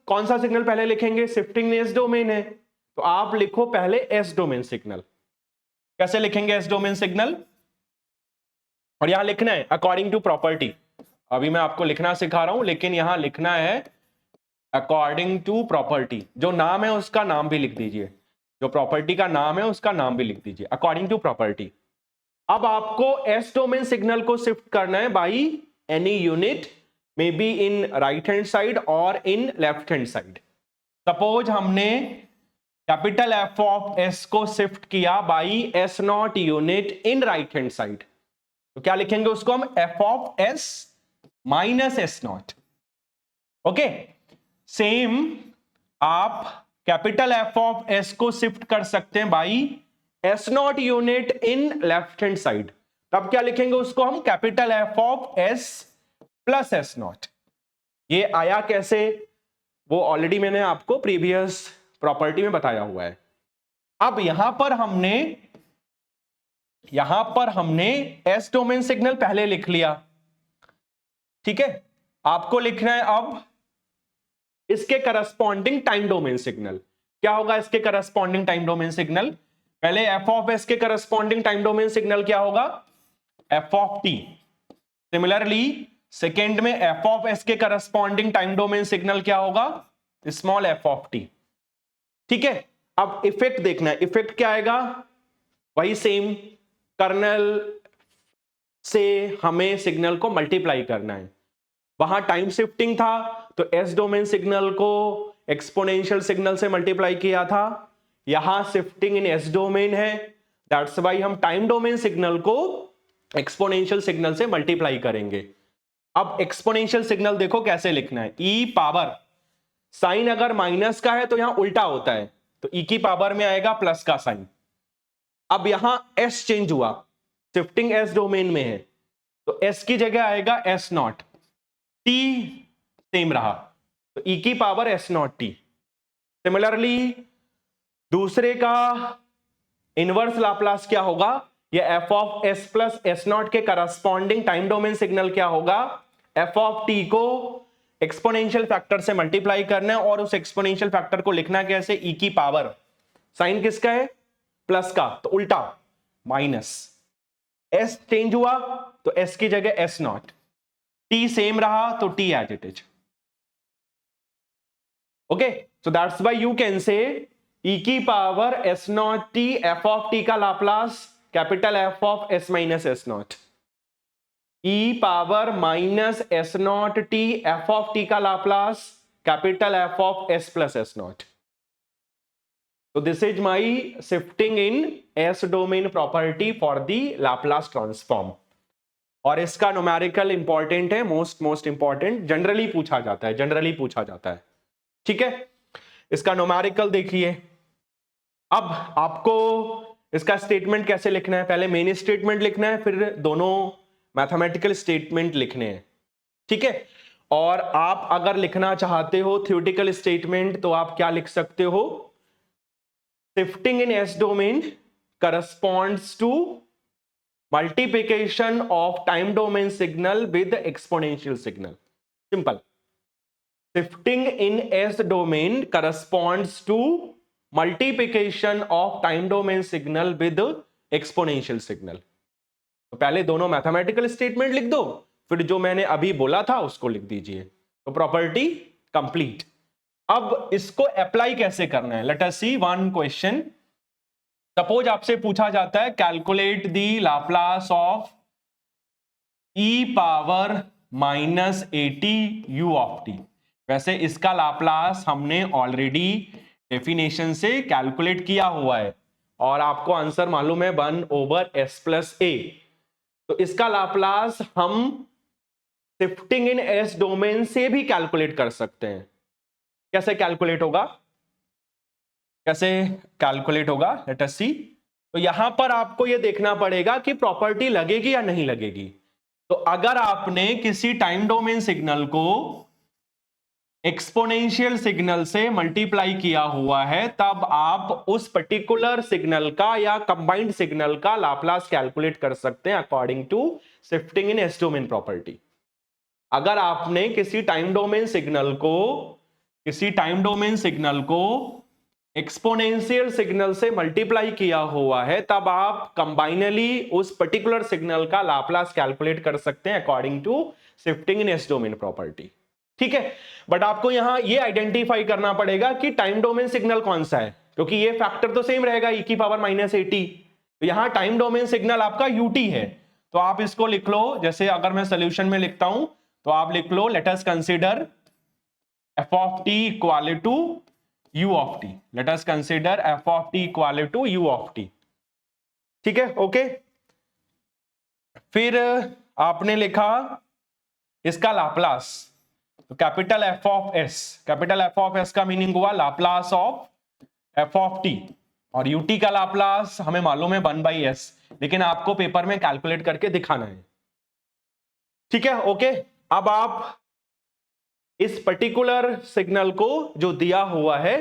कौन सा सिग्नल पहले लिखेंगे? शिफ्टिंग एस डोमेन है, तो आप लिखो पहले एस डोमेन सिग्नल। कैसे लिखेंगे एस डोमेन सिग्नल? और यहां लिखना है अकॉर्डिंग टू प्रॉपर्टी, अभी मैं आपको लिखना सिखा रहा हूं, लेकिन यहां लिखना है अकॉर्डिंग टू प्रॉपर्टी, जो नाम है उसका नाम भी लिख दीजिए, जो प्रॉपर्टी का नाम है उसका नाम भी लिख दीजिए, अकॉर्डिंग टू प्रॉपर्टी। अब आपको एस डोमेन सिग्नल को शिफ्ट करना है by any unit, maybe in right hand side और in left hand side. Suppose हमने कैपिटल F ऑफ S को शिफ्ट किया by S naught unit in right hand side, तो क्या लिखेंगे उसको हम? F of S minus S naught. Okay, same आप कैपिटल F ऑफ S को शिफ्ट कर सकते हैं by S naught unit in left hand side, तब क्या लिखेंगे उसको हम? Capital F of S plus S not. ये आया कैसे वो ऑलरेडी मैंने आपको प्रीवियस प्रॉपर्टी में बताया हुआ है। अब यहां पर हमने S डोमेन सिग्नल पहले लिख लिया, ठीक है। आपको लिखना है अब इसके करस्पॉन्डिंग टाइम डोमेन सिग्नल। क्या होगा इसके करस्पॉन्डिंग टाइम डोमेन सिग्नल? पहले F ऑफ S के करस्पॉन्डिंग टाइम डोमेन सिग्नल क्या होगा? F of t। Similarly second में एफ ऑफ एस के करस्पॉन्डिंग टाइम डोमेन सिग्नल क्या होगा, स्मॉल एफ ऑफ टी। ठीक है, अब इफेक्ट देखना है, इफेक्ट क्या आएगा, वही सेम, कर्नल से हमें सिग्नल को मल्टीप्लाई करना है। वहां टाइम शिफ्टिंग था तो एस डोमेन सिग्नल को एक्सपोनेंशियल सिग्नल से मल्टीप्लाई किया था, यहां शिफ्टिंग इन एस डोमेन है, दैट्स वाई हम टाइम डोमेन सिग्नल को एक्सपोनेंशियल सिग्नल से मल्टीप्लाई करेंगे। अब एक्सपोनेंशियल सिग्नल देखो कैसे लिखना है, ई पावर, साइन अगर माइनस का है तो यहां उल्टा होता है, तो ई की पावर में आएगा प्लस का साइन। अब यहां एस चेंज हुआ, शिफ्टिंग एस डोमेन में है, तो एस की जगह आएगा एस नॉट, टी सेम रहा, तो ई की power S naught T. Similarly दूसरे का इनवर्स लाप्लास क्या होगा, ये F of S plus S not के करस्पॉन्डिंग टाइम डोमेन सिग्नल क्या होगा, एफ ऑफ टी को एक्सपोनेंशियल फैक्टर से मल्टीप्लाई करना है और उस एक्सपोनेंशियल फैक्टर को लिखना कैसे, ई की पावर, साइन किसका है, प्लस का, तो उल्टा माइनस, एस चेंज हुआ तो एस की जगह एस नॉट, टी सेम रहा तो T as it is. Okay, so that's why you can say E की power S naught T, F of T का Laplace capital F of S minus S naught, E power minus S naught T, F of T का Laplace capital F of S plus S naught. So this is my shifting in S domain property for the Laplace transform, और इसका numerical important है, most important, generally पूछा जाता है, ठीक है। इसका न्यूमेरिकल देखिए, अब आपको इसका स्टेटमेंट कैसे लिखना है, पहले मेन स्टेटमेंट लिखना है, फिर दोनों मैथमेटिकल स्टेटमेंट लिखने हैं, ठीक है। और आप अगर लिखना चाहते हो थ्योरेटिकल स्टेटमेंट तो आप क्या लिख सकते हो, shifting in S domain corresponds to multiplication of time domain signal with exponential signal. Simple. Shifting in S domain corresponds to multiplication of time domain signal with exponential signal. तो पहले दोनों mathematical statement लिख दो, फिर जो मैंने अभी बोला था उसको लिख दीजिए, तो प्रॉपर्टी कंप्लीट। अब इसको अप्लाई कैसे करना है, let us see one question. Suppose आपसे पूछा जाता है calculate the Laplace of E power minus 80 you of T. वैसे इसका लाप्लास हमने ऑलरेडी डेफिनेशन से कैलकुलेट किया हुआ है और आपको आंसर मालूम है 1/s प्लस ए। तो इसका लाप्लास हम शिफ्टिंग इन एस डोमेन से भी कैलकुलेट कर सकते हैं। कैसे कैलकुलेट होगा, लेट अस सी। तो यहां पर आपको यह देखना पड़ेगा कि प्रॉपर्टी लगेगी या नहीं लगेगी। तो अगर आपने किसी टाइम डोमेन सिग्नल को एक्सपोनेंशियल सिग्नल से मल्टीप्लाई किया हुआ है, तब आप उस पर्टिकुलर सिग्नल का या कंबाइंड सिग्नल का लाप्लास कैलकुलेट कर सकते हैं according to shifting in S domain property. अगर आपने किसी टाइम डोमेन सिग्नल को एक्सपोनेंशियल सिग्नल से मल्टीप्लाई किया हुआ है, तब आप कंबाइनली उस पर्टिकुलर सिग्नल का लाप्लास कैलकुलेट कर सकते हैं according to shifting in S domain property, ठीक है। बट आपको यहां ये आइडेंटिफाई करना पड़ेगा कि टाइम डोमेन सिग्नल कौन सा है, क्योंकि ये फैक्टर तो सेम रहेगा ई की पावर माइनस 80। तो यहां टाइम डोमेन सिग्नल आपका यूटी है, तो आप इसको लिख लो, जैसे अगर मैं सोल्यूशन में लिखता हूं तो आप लिख लो let us consider f of t equal to u of t। let us consider f of t equal to u of t, ठीक है, ओके। फिर आपने लिखा इसका लाप्लास, तो कैपिटल f of s का मीनिंग हुआ Laplace of f of t, और ut का लाप्लास हमें मालूम है 1/s, लेकिन आपको पेपर में कैलकुलेट करके दिखाना है, ठीक है, ओके। अब आप इस पर्टिकुलर सिग्नल को जो दिया हुआ है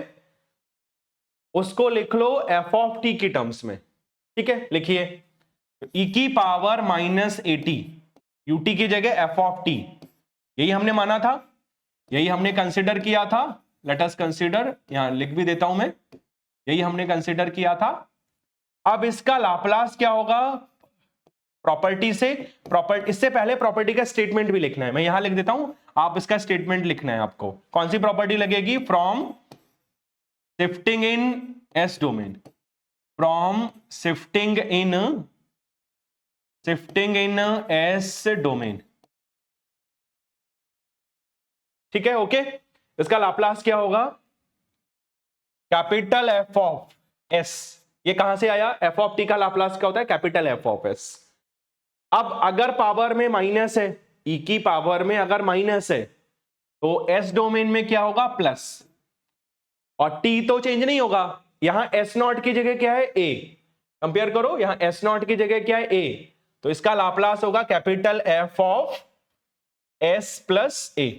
उसको लिख लो f ऑफ t की टर्म्स में, ठीक है। लिखिए e की पावर माइनस 80, ut की जगह f ऑफ t, यही हमने माना था, यही हमने कंसिडर किया था। लेट अस कंसिडर, यहां लिख भी देता हूं मैं, यही हमने कंसिडर किया था। अब इसका लाप्लास क्या होगा, प्रॉपर्टी से इससे पहले प्रॉपर्टी का स्टेटमेंट भी लिखना है, मैं यहां लिख देता हूं, आप इसका स्टेटमेंट लिखना है आपको। कौन सी प्रॉपर्टी लगेगी? From shifting in S domain, from shifting in S domain. ठीक है, ओके। इसका लाप्लास क्या होगा? Capital F of S. ये कहां से आया? एफ ऑफ टी का लाप्लास क्या होता है? Capital F of S. अब अगर पावर में माइनस है, ई की पावर में अगर माइनस है, तो एस डोमेन में क्या होगा? प्लस। और टी तो चेंज नहीं होगा, यहां एस नॉट की जगह क्या है? ए। कंपेयर करो, यहां एस नॉट की जगह क्या है? ए। तो इसका लाप्लास होगा capital F of S plus A.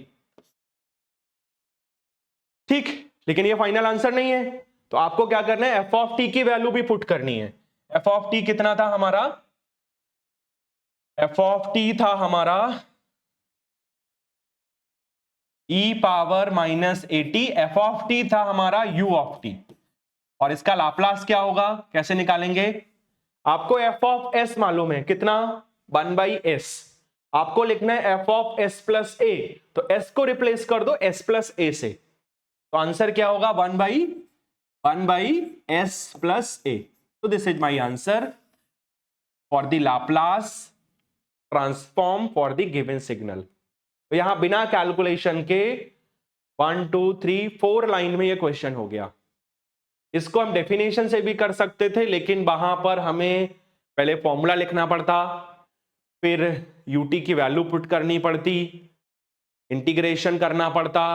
ठीक, लेकिन ये फाइनल आंसर नहीं है, तो आपको क्या करना है? एफ ऑफ टी की वैल्यू भी पुट करनी है। एफ ऑफ टी कितना था हमारा? एफ ऑफ टी था हमारा E power minus A T. F of T था हमारा यू ऑफ टी। और इसका लाप्लास क्या होगा? कैसे निकालेंगे? आपको एफ ऑफ एस मालूम है कितना? 1/s। आपको लिखना है एफ ऑफ एस प्लस ए, तो एस को रिप्लेस कर दो एस प्लस ए से, तो आंसर क्या होगा? 1/s प्लस ए। तो this is my answer for the Laplace transform for the given signal. तो यहां बिना कैलकुलेशन के 1 2 3 4 लाइन में ये क्वेश्चन हो गया। इसको हम डेफिनेशन से भी कर सकते थे, लेकिन वहां पर हमें पहले फॉर्मूला लिखना पड़ता, फिर यूटी की वैल्यू पुट करनी पड़ती, इंटीग्रेशन करना पड़ता,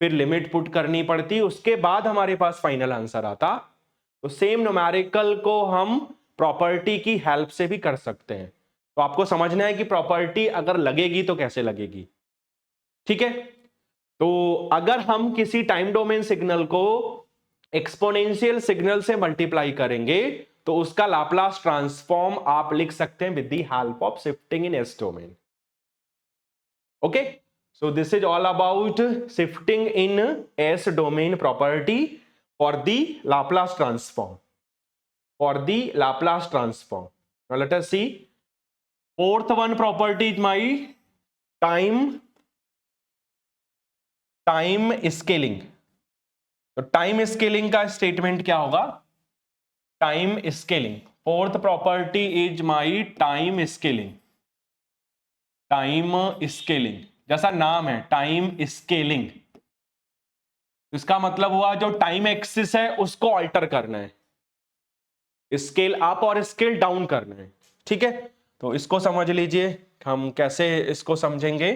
फिर लिमिट पुट करनी पड़ती, उसके बाद हमारे पास फाइनल आंसर आता। तो सेम न्यूमेरिकल को हम प्रॉपर्टी की हेल्प से भी कर सकते हैं। तो आपको समझना है कि प्रॉपर्टी अगर लगेगी तो कैसे लगेगी। ठीक है, तो अगर हम किसी टाइम डोमेन सिग्नल को एक्सपोनेंशियल सिग्नल से मल्टीप्लाई करेंगे, तो उसका लाप्लास ट्रांसफॉर्म आप लिख सकते हैं with the help of shifting in S domain. Okay, so this is all about shifting in S domain property for the Laplace transform. Now let us see. Fourth one property is my time scaling. तो time scaling का statement क्या होगा? Time scaling, fourth property is my time scaling. Time scaling जैसा नाम है, time scaling, इसका मतलब हुआ जो टाइम एक्सिस है उसको अल्टर करना है, स्केल अप और स्केल डाउन करना है। ठीक है, तो इसको समझ लीजिए, हम कैसे इसको समझेंगे।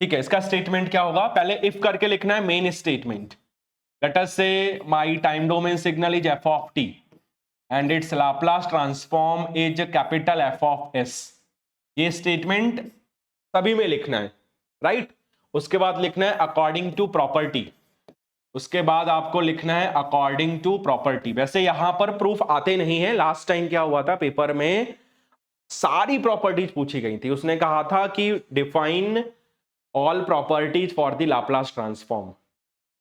ठीक है, इसका स्टेटमेंट क्या होगा? पहले इफ करके लिखना है मेन स्टेटमेंट। लेट अस से my time domain signal is F of T and it's Laplace transform is capital F of S. ये स्टेटमेंट सभी में लिखना है, राइट। उसके बाद लिखना है अकॉर्डिंग टू प्रॉपर्टी, उसके बाद आपको लिखना है अकॉर्डिंग टू प्रॉपर्टी। वैसे यहां पर प्रूफ आते नहीं है, लास्ट टाइम क्या हुआ था पेपर में सारी प्रॉपर्टीज पूछी गई थी, उसने कहा था कि define all properties for the Laplace transform,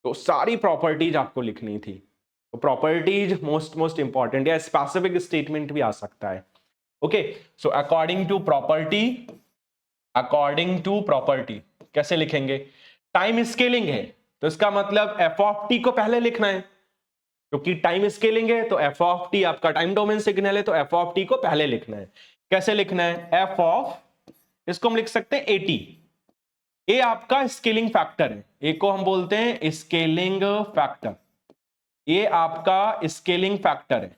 तो सारी प्रॉपर्टीज आपको लिखनी थी। तो प्रॉपर्टीज मोस्ट इंपॉर्टेंट, या स्पेसिफिक स्टेटमेंट भी आ सकता है। Okay, so according to property कैसे लिखेंगे? टाइम स्केलिंग है तो इसका मतलब एफ ऑफ टी को पहले लिखना है, क्योंकि टाइम स्केलिंग है तो एफ ऑफ टी आपका टाइम डोमेन सिग्नल है, तो एफ ऑफ टी को पहले लिखना है। कैसे लिखना है? एफ ऑफ, इसको हम लिख सकते हैं एटी, ए आपका स्केलिंग फैक्टर है, ए को हम बोलते हैं स्केलिंग फैक्टर, ये आपका स्केलिंग फैक्टर है।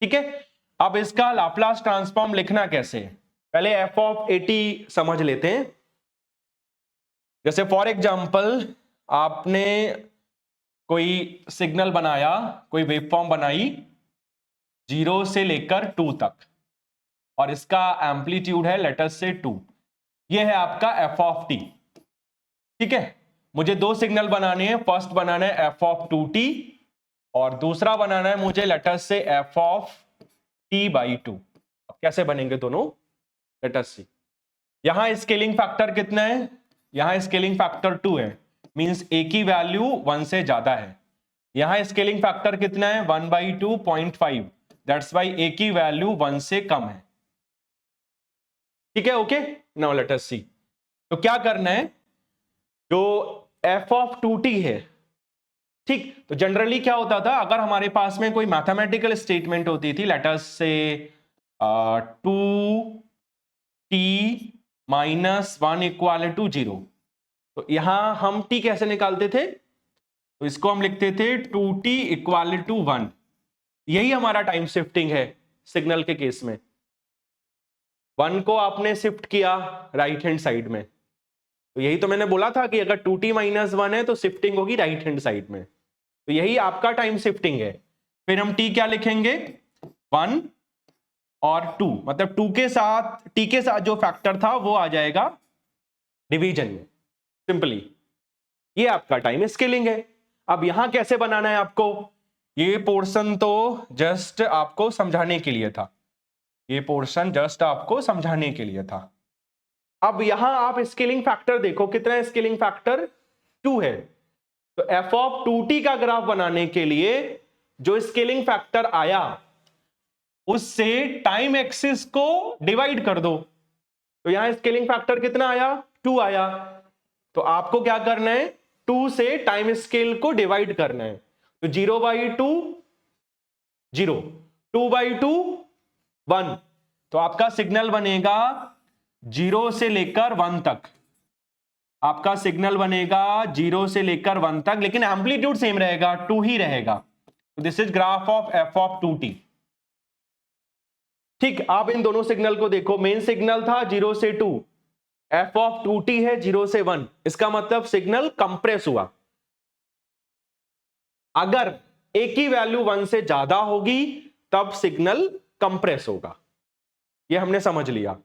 ठीक है, अब इसका लाप्लास ट्रांसफॉर्म लिखना कैसे है? पहले एफ ऑफ एटी समझ लेते हैं। जैसे फॉर एग्जांपल आपने कोई सिग्नल बनाया, कोई वेवफॉर्म बनाई 0 से लेकर 2 तक, और इसका एम्पलीट्यूड है लेट अस से 2, ये है आपका एफ ऑफ टी। ठीक है, मुझे दो सिग्नल बनाने हैं, फर्स्ट बनाना है एफ ऑफ 2t और दूसरा बनाना है मुझे late us say F of t/2। अब कैसे बनेंगे दोनों? लेट अस सी। यहां स्केलिंग फैक्टर कितना है? यहां स्केलिंग फैक्टर 2 है, मींस a की वैल्यू 1 से ज्यादा है। यहां स्केलिंग फैक्टर कितना है? 1/2 0.5, दैट्स वाई ए की वैल्यू 1 से कम है। ठीक है, ओके। नाउ लेट अस सी, तो क्या करना है, जो एफ ऑफ 2t है, ठीक, तो जनरली क्या होता था, अगर हमारे पास में कोई मैथमेटिकल स्टेटमेंट होती थी, लेट अस से 2t माइनस 1 इक्वल टू 0, तो यहां हम t कैसे निकालते थे, तो इसको हम लिखते थे 2t इक्वल टू 1। यही हमारा टाइम शिफ्टिंग है सिग्नल के केस में। 1 को आपने शिफ्ट किया राइट हैंड साइड में, तो यही तो मैंने बोला था कि अगर 2t माइनस 1 है तो शिफ्टिंग होगी राइट हैंड साइड में, तो यही आपका टाइम शिफ्टिंग है। फिर हम t क्या लिखेंगे, 1 और 2, मतलब 2 के साथ t के साथ जो फैक्टर था वो आ जाएगा डिवीजन में, सिंपली। ये आपका टाइम स्केलिंग है। अब यहां कैसे बनाना है आपको, ये पोर्शन तो जस्ट आपको समझाने के लिए था, ये पोर्शन जस्ट आपको समझाने के लिए था। अब यहां आप स्केलिंग फैक्टर देखो, कितना स्केलिंग फैक्टर 2 है, तो एफ ऑफ 2t का ग्राफ बनाने के लिए जो स्केलिंग फैक्टर आया उससे टाइम एक्सिस को डिवाइड कर दो, तो यहां स्केलिंग फैक्टर कितना आया, 2 आया, तो आपको क्या करना है, 2 से टाइम स्केल को डिवाइड करना है, तो 0/2 0, 2/2 1, तो आपका सिग्नल बनेगा 0 से लेकर 1 तक, आपका सिग्नल बनेगा 0 से लेकर 1 तक, लेकिन एम्पलीट्यूड सेम रहेगा, 2 ही रहेगा। तो this is graph of F of 2t। ठीक, आप इन दोनों सिग्नल को देखो, मेन सिग्नल था 0 से 2, एफ ऑफ 2t है 0 से 1, इसका मतलब सिग्नल कंप्रेस हुआ। अगर a की वैल्यू 1 से ज्यादा होगी तब सिग्नल कंप्रेस होगा, ये हमने समझ लिया।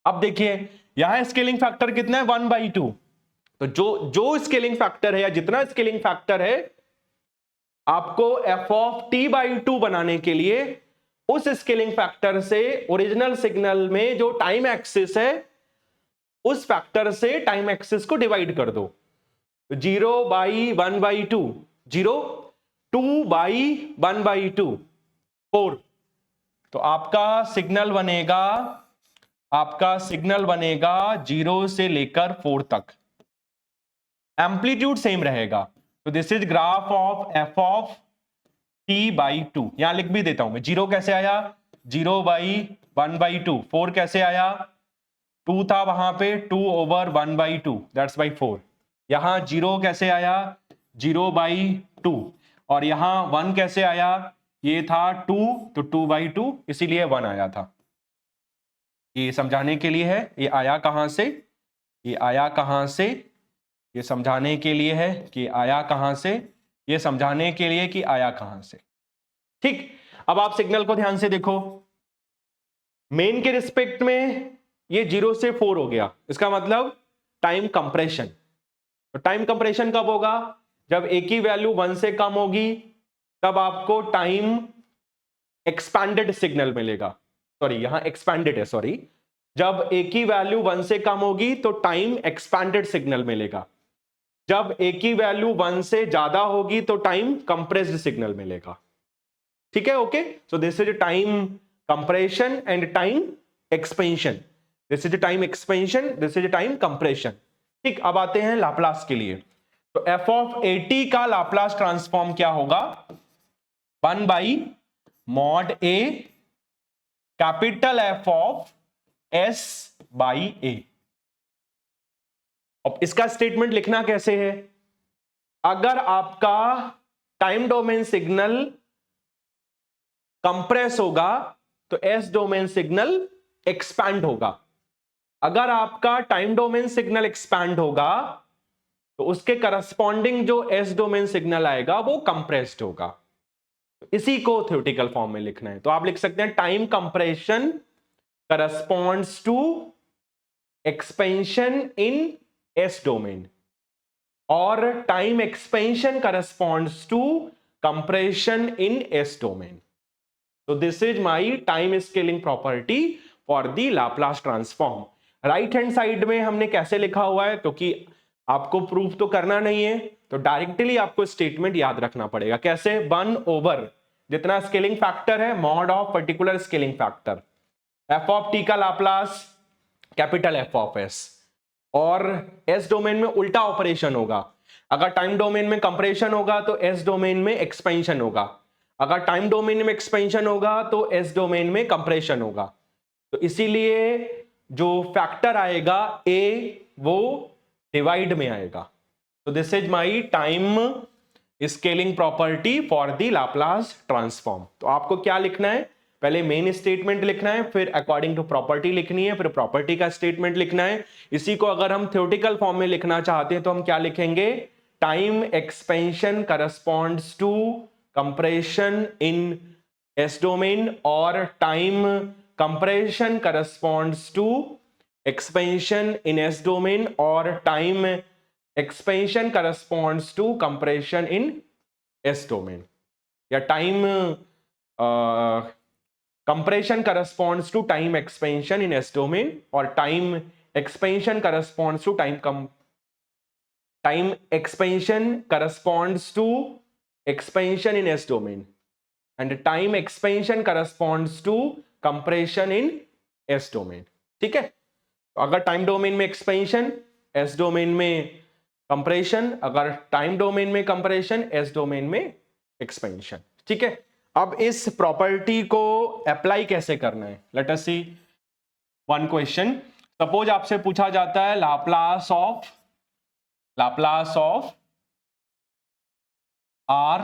अब देखिए यहां स्केलिंग फैक्टर कितना है, 1/2, तो जो स्केलिंग फैक्टर है या जितना स्केलिंग फैक्टर है, आपको एफ ऑफ t/2 बनाने के लिए उस स्केलिंग फैक्टर से ओरिजिनल सिग्नल में जो टाइम एक्सिस है उस फैक्टर से टाइम एक्सिस को डिवाइड कर दो, तो 0/1/2 0, 2/1/2 4, तो आपका सिग्नल बनेगा 0 से लेकर 4 तक, एम्पलीट्यूड सेम रहेगा। तो this is graph of F of t/2। यहां लिख भी देता हूं मैं, 0 कैसे आया, 0/1/2, 4 कैसे आया, 2 था वहां पे, 2/1/2 दैट्स बाई 4, यहां 0 कैसे आया, 0/2, और यहां 1 कैसे आया, ये था 2, तो 2/2, इसीलिए 1 आया था। ये समझाने के लिए है, ये आया कहां से, ये आया कहां से, ये समझाने के लिए है कि आया कहां से, ये समझाने के लिए कि आया कहां से। ठीक, अब आप सिग्नल को ध्यान से देखो, मेन के रिस्पेक्ट में ये 0 से 4 हो गया, इसका मतलब टाइम कंप्रेशन। तो टाइम कंप्रेशन कब होगा, जब ए की वैल्यू 1 से कम होगी तब आपको टाइम एक्सपैंडेड सिग्नल मिलेगा, सॉरी यहां एक्सपैंडेड है, सॉरी, जब ए की वैल्यू 1 से कम होगी तो टाइम एक्सपैंडेड सिग्नल मिलेगा, जब ए की वैल्यू 1 से ज्यादा होगी तो टाइम कंप्रेस्ड सिग्नल मिलेगा। ठीक है, okay, so this is time compression and time expansion, this is time expansion, this is time compression. ठीक, अब आते हैं लाप्लास के लिए, तो एफ ऑफ एटी का लाप्लास ट्रांसफॉर्म क्या होगा, 1/mod a capital F of s/a। अब इसका स्टेटमेंट लिखना कैसे है, अगर आपका टाइम डोमेन सिग्नल कंप्रेस होगा तो एस डोमेन सिग्नल एक्सपैंड होगा, अगर आपका टाइम डोमेन सिग्नल एक्सपैंड होगा तो उसके करस्पॉन्डिंग जो एस डोमेन सिग्नल आएगा वो कंप्रेस्ड होगा। इसी को थ्योरेटिकल फॉर्म में लिखना है, तो आप लिख सकते हैं time compression corresponds to expansion in S domain, और time expansion corresponds to compression in S domain. So this is my time scaling property for the Laplace transform। Right hand side में हमने कैसे लिखा हुआ है, क्योंकि आपको प्रूफ तो करना नहीं है तो डायरेक्टली आपको स्टेटमेंट याद रखना पड़ेगा। कैसे, 1/√2 जितना स्केलिंग फैक्टर है mod of particular scaling factor. F of T का Laplace capital F of S, और एस डोमेन में उल्टा ऑपरेशन होगा। अगर टाइम डोमेन में कंप्रेशन होगा तो एस डोमेन में एक्सपेंशन होगा, अगर टाइम डोमेन में एक्सपेंशन होगा तो एस डोमेन में कंप्रेशन होगा। तो इसीलिए जो फैक्टर आएगा ए वो डिवाइड में आएगा। तो this is my time scaling property for the Laplace transform. तो आपको क्या लिखना है, पहले मेन स्टेटमेंट लिखना है, फिर अकॉर्डिंग टू प्रॉपर्टी लिखनी है, फिर प्रॉपर्टी का स्टेटमेंट लिखना है। इसी को अगर हम थ्योरेटिकल फॉर्म में लिखना चाहते हैं तो हम क्या लिखेंगे, time expansion corresponds to compression in S domain और time compression corresponds to expansion in S domain और time expansion corresponds to compression in S domain, या time compression corresponds to time expansion in S domain or time expansion corresponds to time expansion corresponds to expansion in S domain and time expansion corresponds to compression in S domain। ठीक है, तो अगर time domain में expansion, S domain में compression, अगर time domain में compression, S domain में expansion. ठीक है, अब इस प्रॉपर्टी को अप्लाई कैसे करना है, let us see one question. Suppose आपसे पूछा जाता है Laplace of r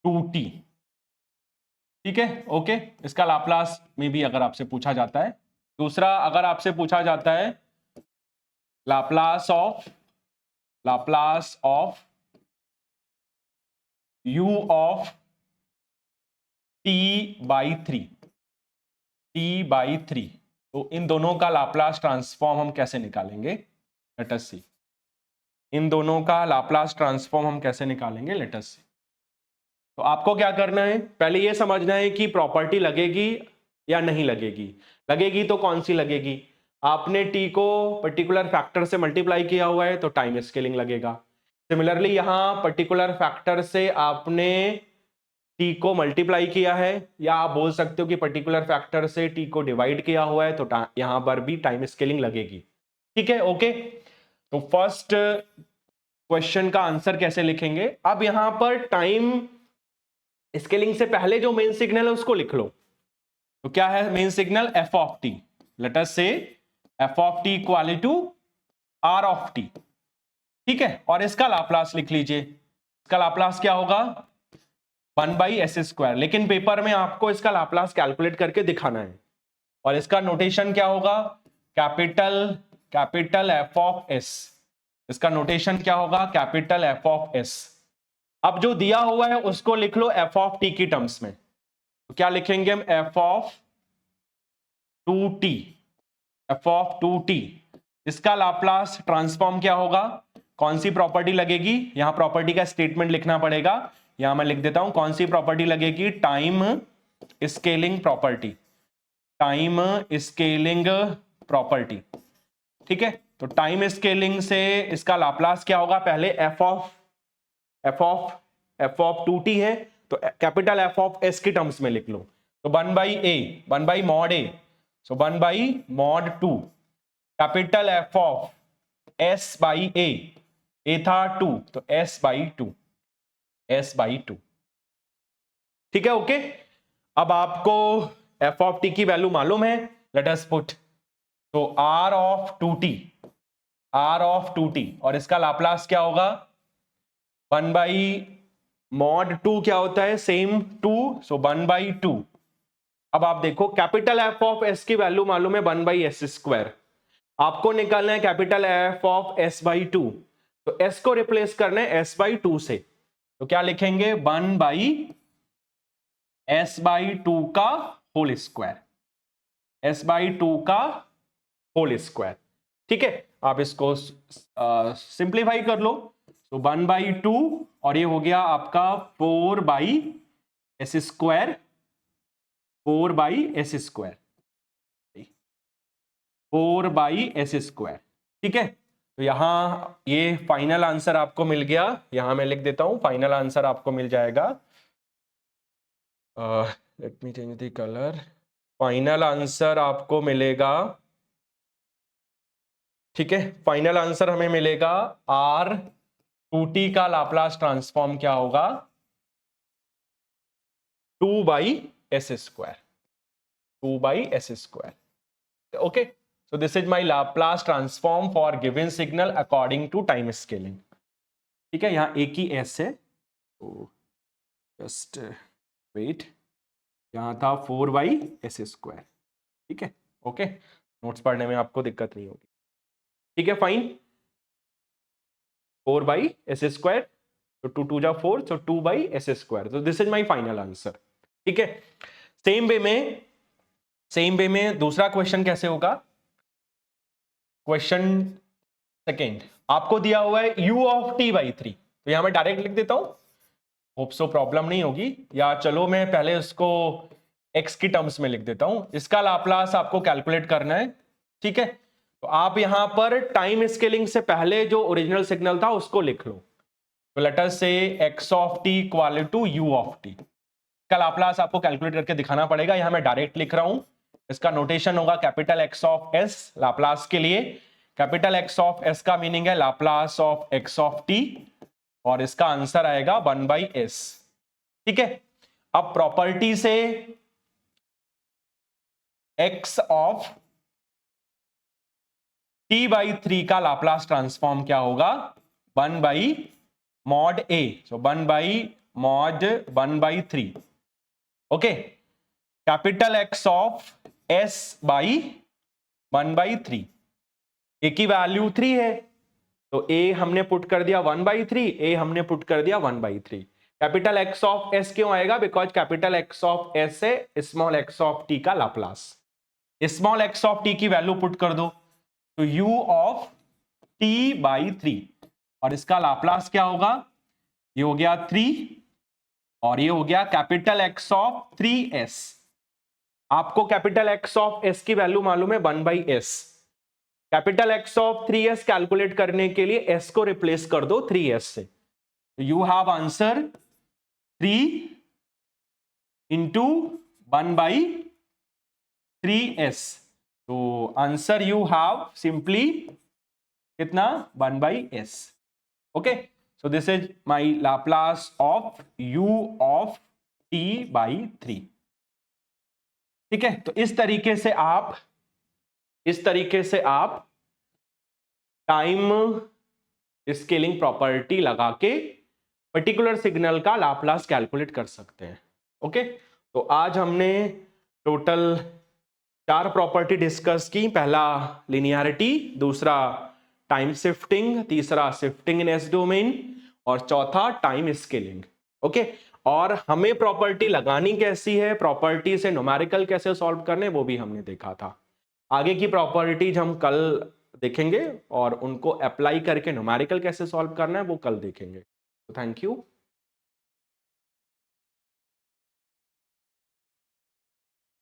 two t. ठीक है, ओके, इसका लाप्लास में भी अगर आपसे पूछा जाता है। दूसरा, अगर आपसे पूछा जाता है Laplace of u of t/3, तो इन दोनों का लाप्लास ट्रांसफॉर्म हम कैसे निकालेंगे, लेट अस सी। इन दोनों का लाप्लास ट्रांसफॉर्म हम कैसे निकालेंगे, लेट अस सी। तो आपको क्या करना है, पहले ये समझना है कि प्रॉपर्टी लगेगी या नहीं लगेगी। लगेगी तो कौन सी लगेगी, आपने t को पर्टिकुलर फैक्टर से मल्टीप्लाई किया हुआ है तो टाइम स्केलिंग लगेगा। सिमिलरली यहां पर्टिकुलर फैक्टर से आपने t को मल्टीप्लाई किया है, या आप बोल सकते हो कि पर्टिकुलर फैक्टर से t को डिवाइड किया हुआ है, तो यहां पर भी टाइम स्केलिंग लगेगी। ठीक है, ओके। तो फर्स्ट क्वेश्चन का आंसर कैसे लिखेंगे, अब यहां पर टाइम स्केलिंग से पहले जो मेन सिग्नल है उसको लिख लो। तो क्या है main signal, F of T. Let us say F of T equal to R of T. ठीक है, और इसका लाप्लास लिख लीजिए। इसका लाप्लास क्या होगा, 1/s²। लेकिन पेपर में आपको इसका लाप्लास कैलकुलेट करके दिखाना है, और इसका नोटेशन क्या होगा, कैपिटल एफ ऑफ एस। इसका नोटेशन क्या होगा, कैपिटल एफ ऑफ एस। अब जो दिया हुआ है उसको लिख लो एफ ऑफ टी की टर्म्स में। तो क्या लिखेंगे हम, F of 2t, F of 2t। इसका लाप्लास ट्रांसफॉर्म क्या होगा, कौन सी प्रॉपर्टी लगेगी, यहां प्रॉपर्टी का स्टेटमेंट लिखना पड़ेगा। यहां मैं लिख देता हूं कौन सी प्रॉपर्टी लगेगी, time scaling property, time scaling property. ठीक है, तो टाइम स्केलिंग से इसका लाप्लास क्या होगा, पहले एफ ऑफ 2t है तो कैपिटल एफ ऑफ एस की टर्म्स में लिख लो। तो 1 mod A, so 1 mod 2, capital F of S by A था 2 तो s/2। ठीक है, ओके। अब आपको एफ ऑफ टी की वैल्यू मालूम है, लेट अस पुट। तो r ऑफ 2t, और इसका लाप्लास क्या होगा, 1/mod 2 क्या होता है, सेम 2, सो 1/2। अब आप देखो कैपिटल एफ ऑफ एस की वैल्यू मालूम है 1/s²। आपको निकालना है कैपिटल एफ ऑफ s/2, तो s को रिप्लेस करना है s/2 से। तो क्या लिखेंगे, 1/s/2 का होल स्क्वायर, s/2 का होल स्क्वायर। ठीक है, आप इसको सिंप्लीफाई कर लो। तो 1/2 और ये हो गया आपका 4/s², 4/s²। ठीक है, तो यहां ये फाइनल आंसर आपको मिल गया। यहां मैं लिख देता हूं फाइनल आंसर आपको मिल जाएगा let me change the colour. Final answer आपको मिलेगा, ठीक है, फाइनल आंसर हमें मिलेगा R2t का लाप्लास ट्रांसफॉर्म क्या होगा, 2/s², 2/s²। Okay, so this is my Laplace transform for given signal according to time scaling। ठीक है, यहां एक ही s है, तो जस्ट वेट, यहां था 4/s²। ठीक है, ओके, नोट्स पढ़ने में आपको दिक्कत नहीं होगी। ठीक है, फाइन, 4/s², तो 2 2 जा 4, so 2/s², तो this is my final answer. ठीक है, सेम वे में दूसरा क्वेश्चन कैसे होगा। क्वेश्चन सेकेंड, आपको दिया हुआ है u(t/3), तो यहां मैं डायरेक्ट लिख देता हूं, होप सो प्रॉब्लम नहीं होगी, या चलो मैं पहले उसको x की टर्म्स में लिख देता हूं। इसका लाप्लास आपको कैलकुलेट करना है। ठीक है, तो आप यहां पर टाइम स्केलिंग से पहले जो ओरिजिनल सिग्नल था उसको लिख लो। तो लेट अस से x(t) इक्वल टू u(t), का लाप्लास आपको कैलकुलेट करके दिखाना पड़ेगा। यहां मैं डायरेक्ट लिख रहा हूं, इसका नोटेशन होगा कैपिटल X(s) लाप्लास के लिए। कैपिटल X(s) का मीनिंग है लाप्लास ऑफ x(t), और इसका आंसर आएगा 1/s। ठीक है, अब प्रॉपर्टी से x ऑफ t/3 का लाप्लास ट्रांसफॉर्म क्या होगा, 1/mod a, so 1/mod 1/3। Okay, capital X of s by 1/3, a की वैल्यू 3 है, तो a हमने पुट कर दिया 1/3, a हमने पुट कर दिया 1/3। कैपिटल X ऑफ s क्यों आएगा, because capital X of s है स्मॉल x ऑफ t का Laplace. Small x of t की वैल्यू पुट कर दो, तो u ऑफ t/3, और इसका लाप्लास क्या होगा, ये हो गया 3, और ये हो गया कैपिटल X ऑफ 3s। आपको कैपिटल X ऑफ s की वैल्यू मालूम है 1/s। Capital X of 3s calculate करने के लिए s को रिप्लेस कर दो 3s से, you have answer 3 into 1/3s, तो आंसर यू हैव सिंपली कितना, 1/s। Okay, so this is my Laplace of u of t/3। ठीक है, तो इस तरीके से आप टाइम स्केलिंग प्रॉपर्टी लगा के पर्टिकुलर सिग्नल का लाप्लास कैलकुलेट कर सकते हैं। ओके, तो आज हमने टोटल 4 प्रॉपर्टी डिस्कस की। पहला लिनियरिटी, दूसरा टाइम शिफ्टिंग, तीसरा शिफ्टिंग इन एस डोमेन, और चौथा टाइम स्केलिंग। ओके, और हमें प्रॉपर्टी लगानी कैसी है, प्रॉपर्टी से न्यूमेरिकल कैसे सॉल्व करने, वो भी हमने देखा था। आगे की प्रॉपर्टीज हम कल देखेंगे, और उनको अप्लाई करके न्यूमेरिकल कैसे सॉल्व करना है वो कल देखेंगे। तो थैंक यू।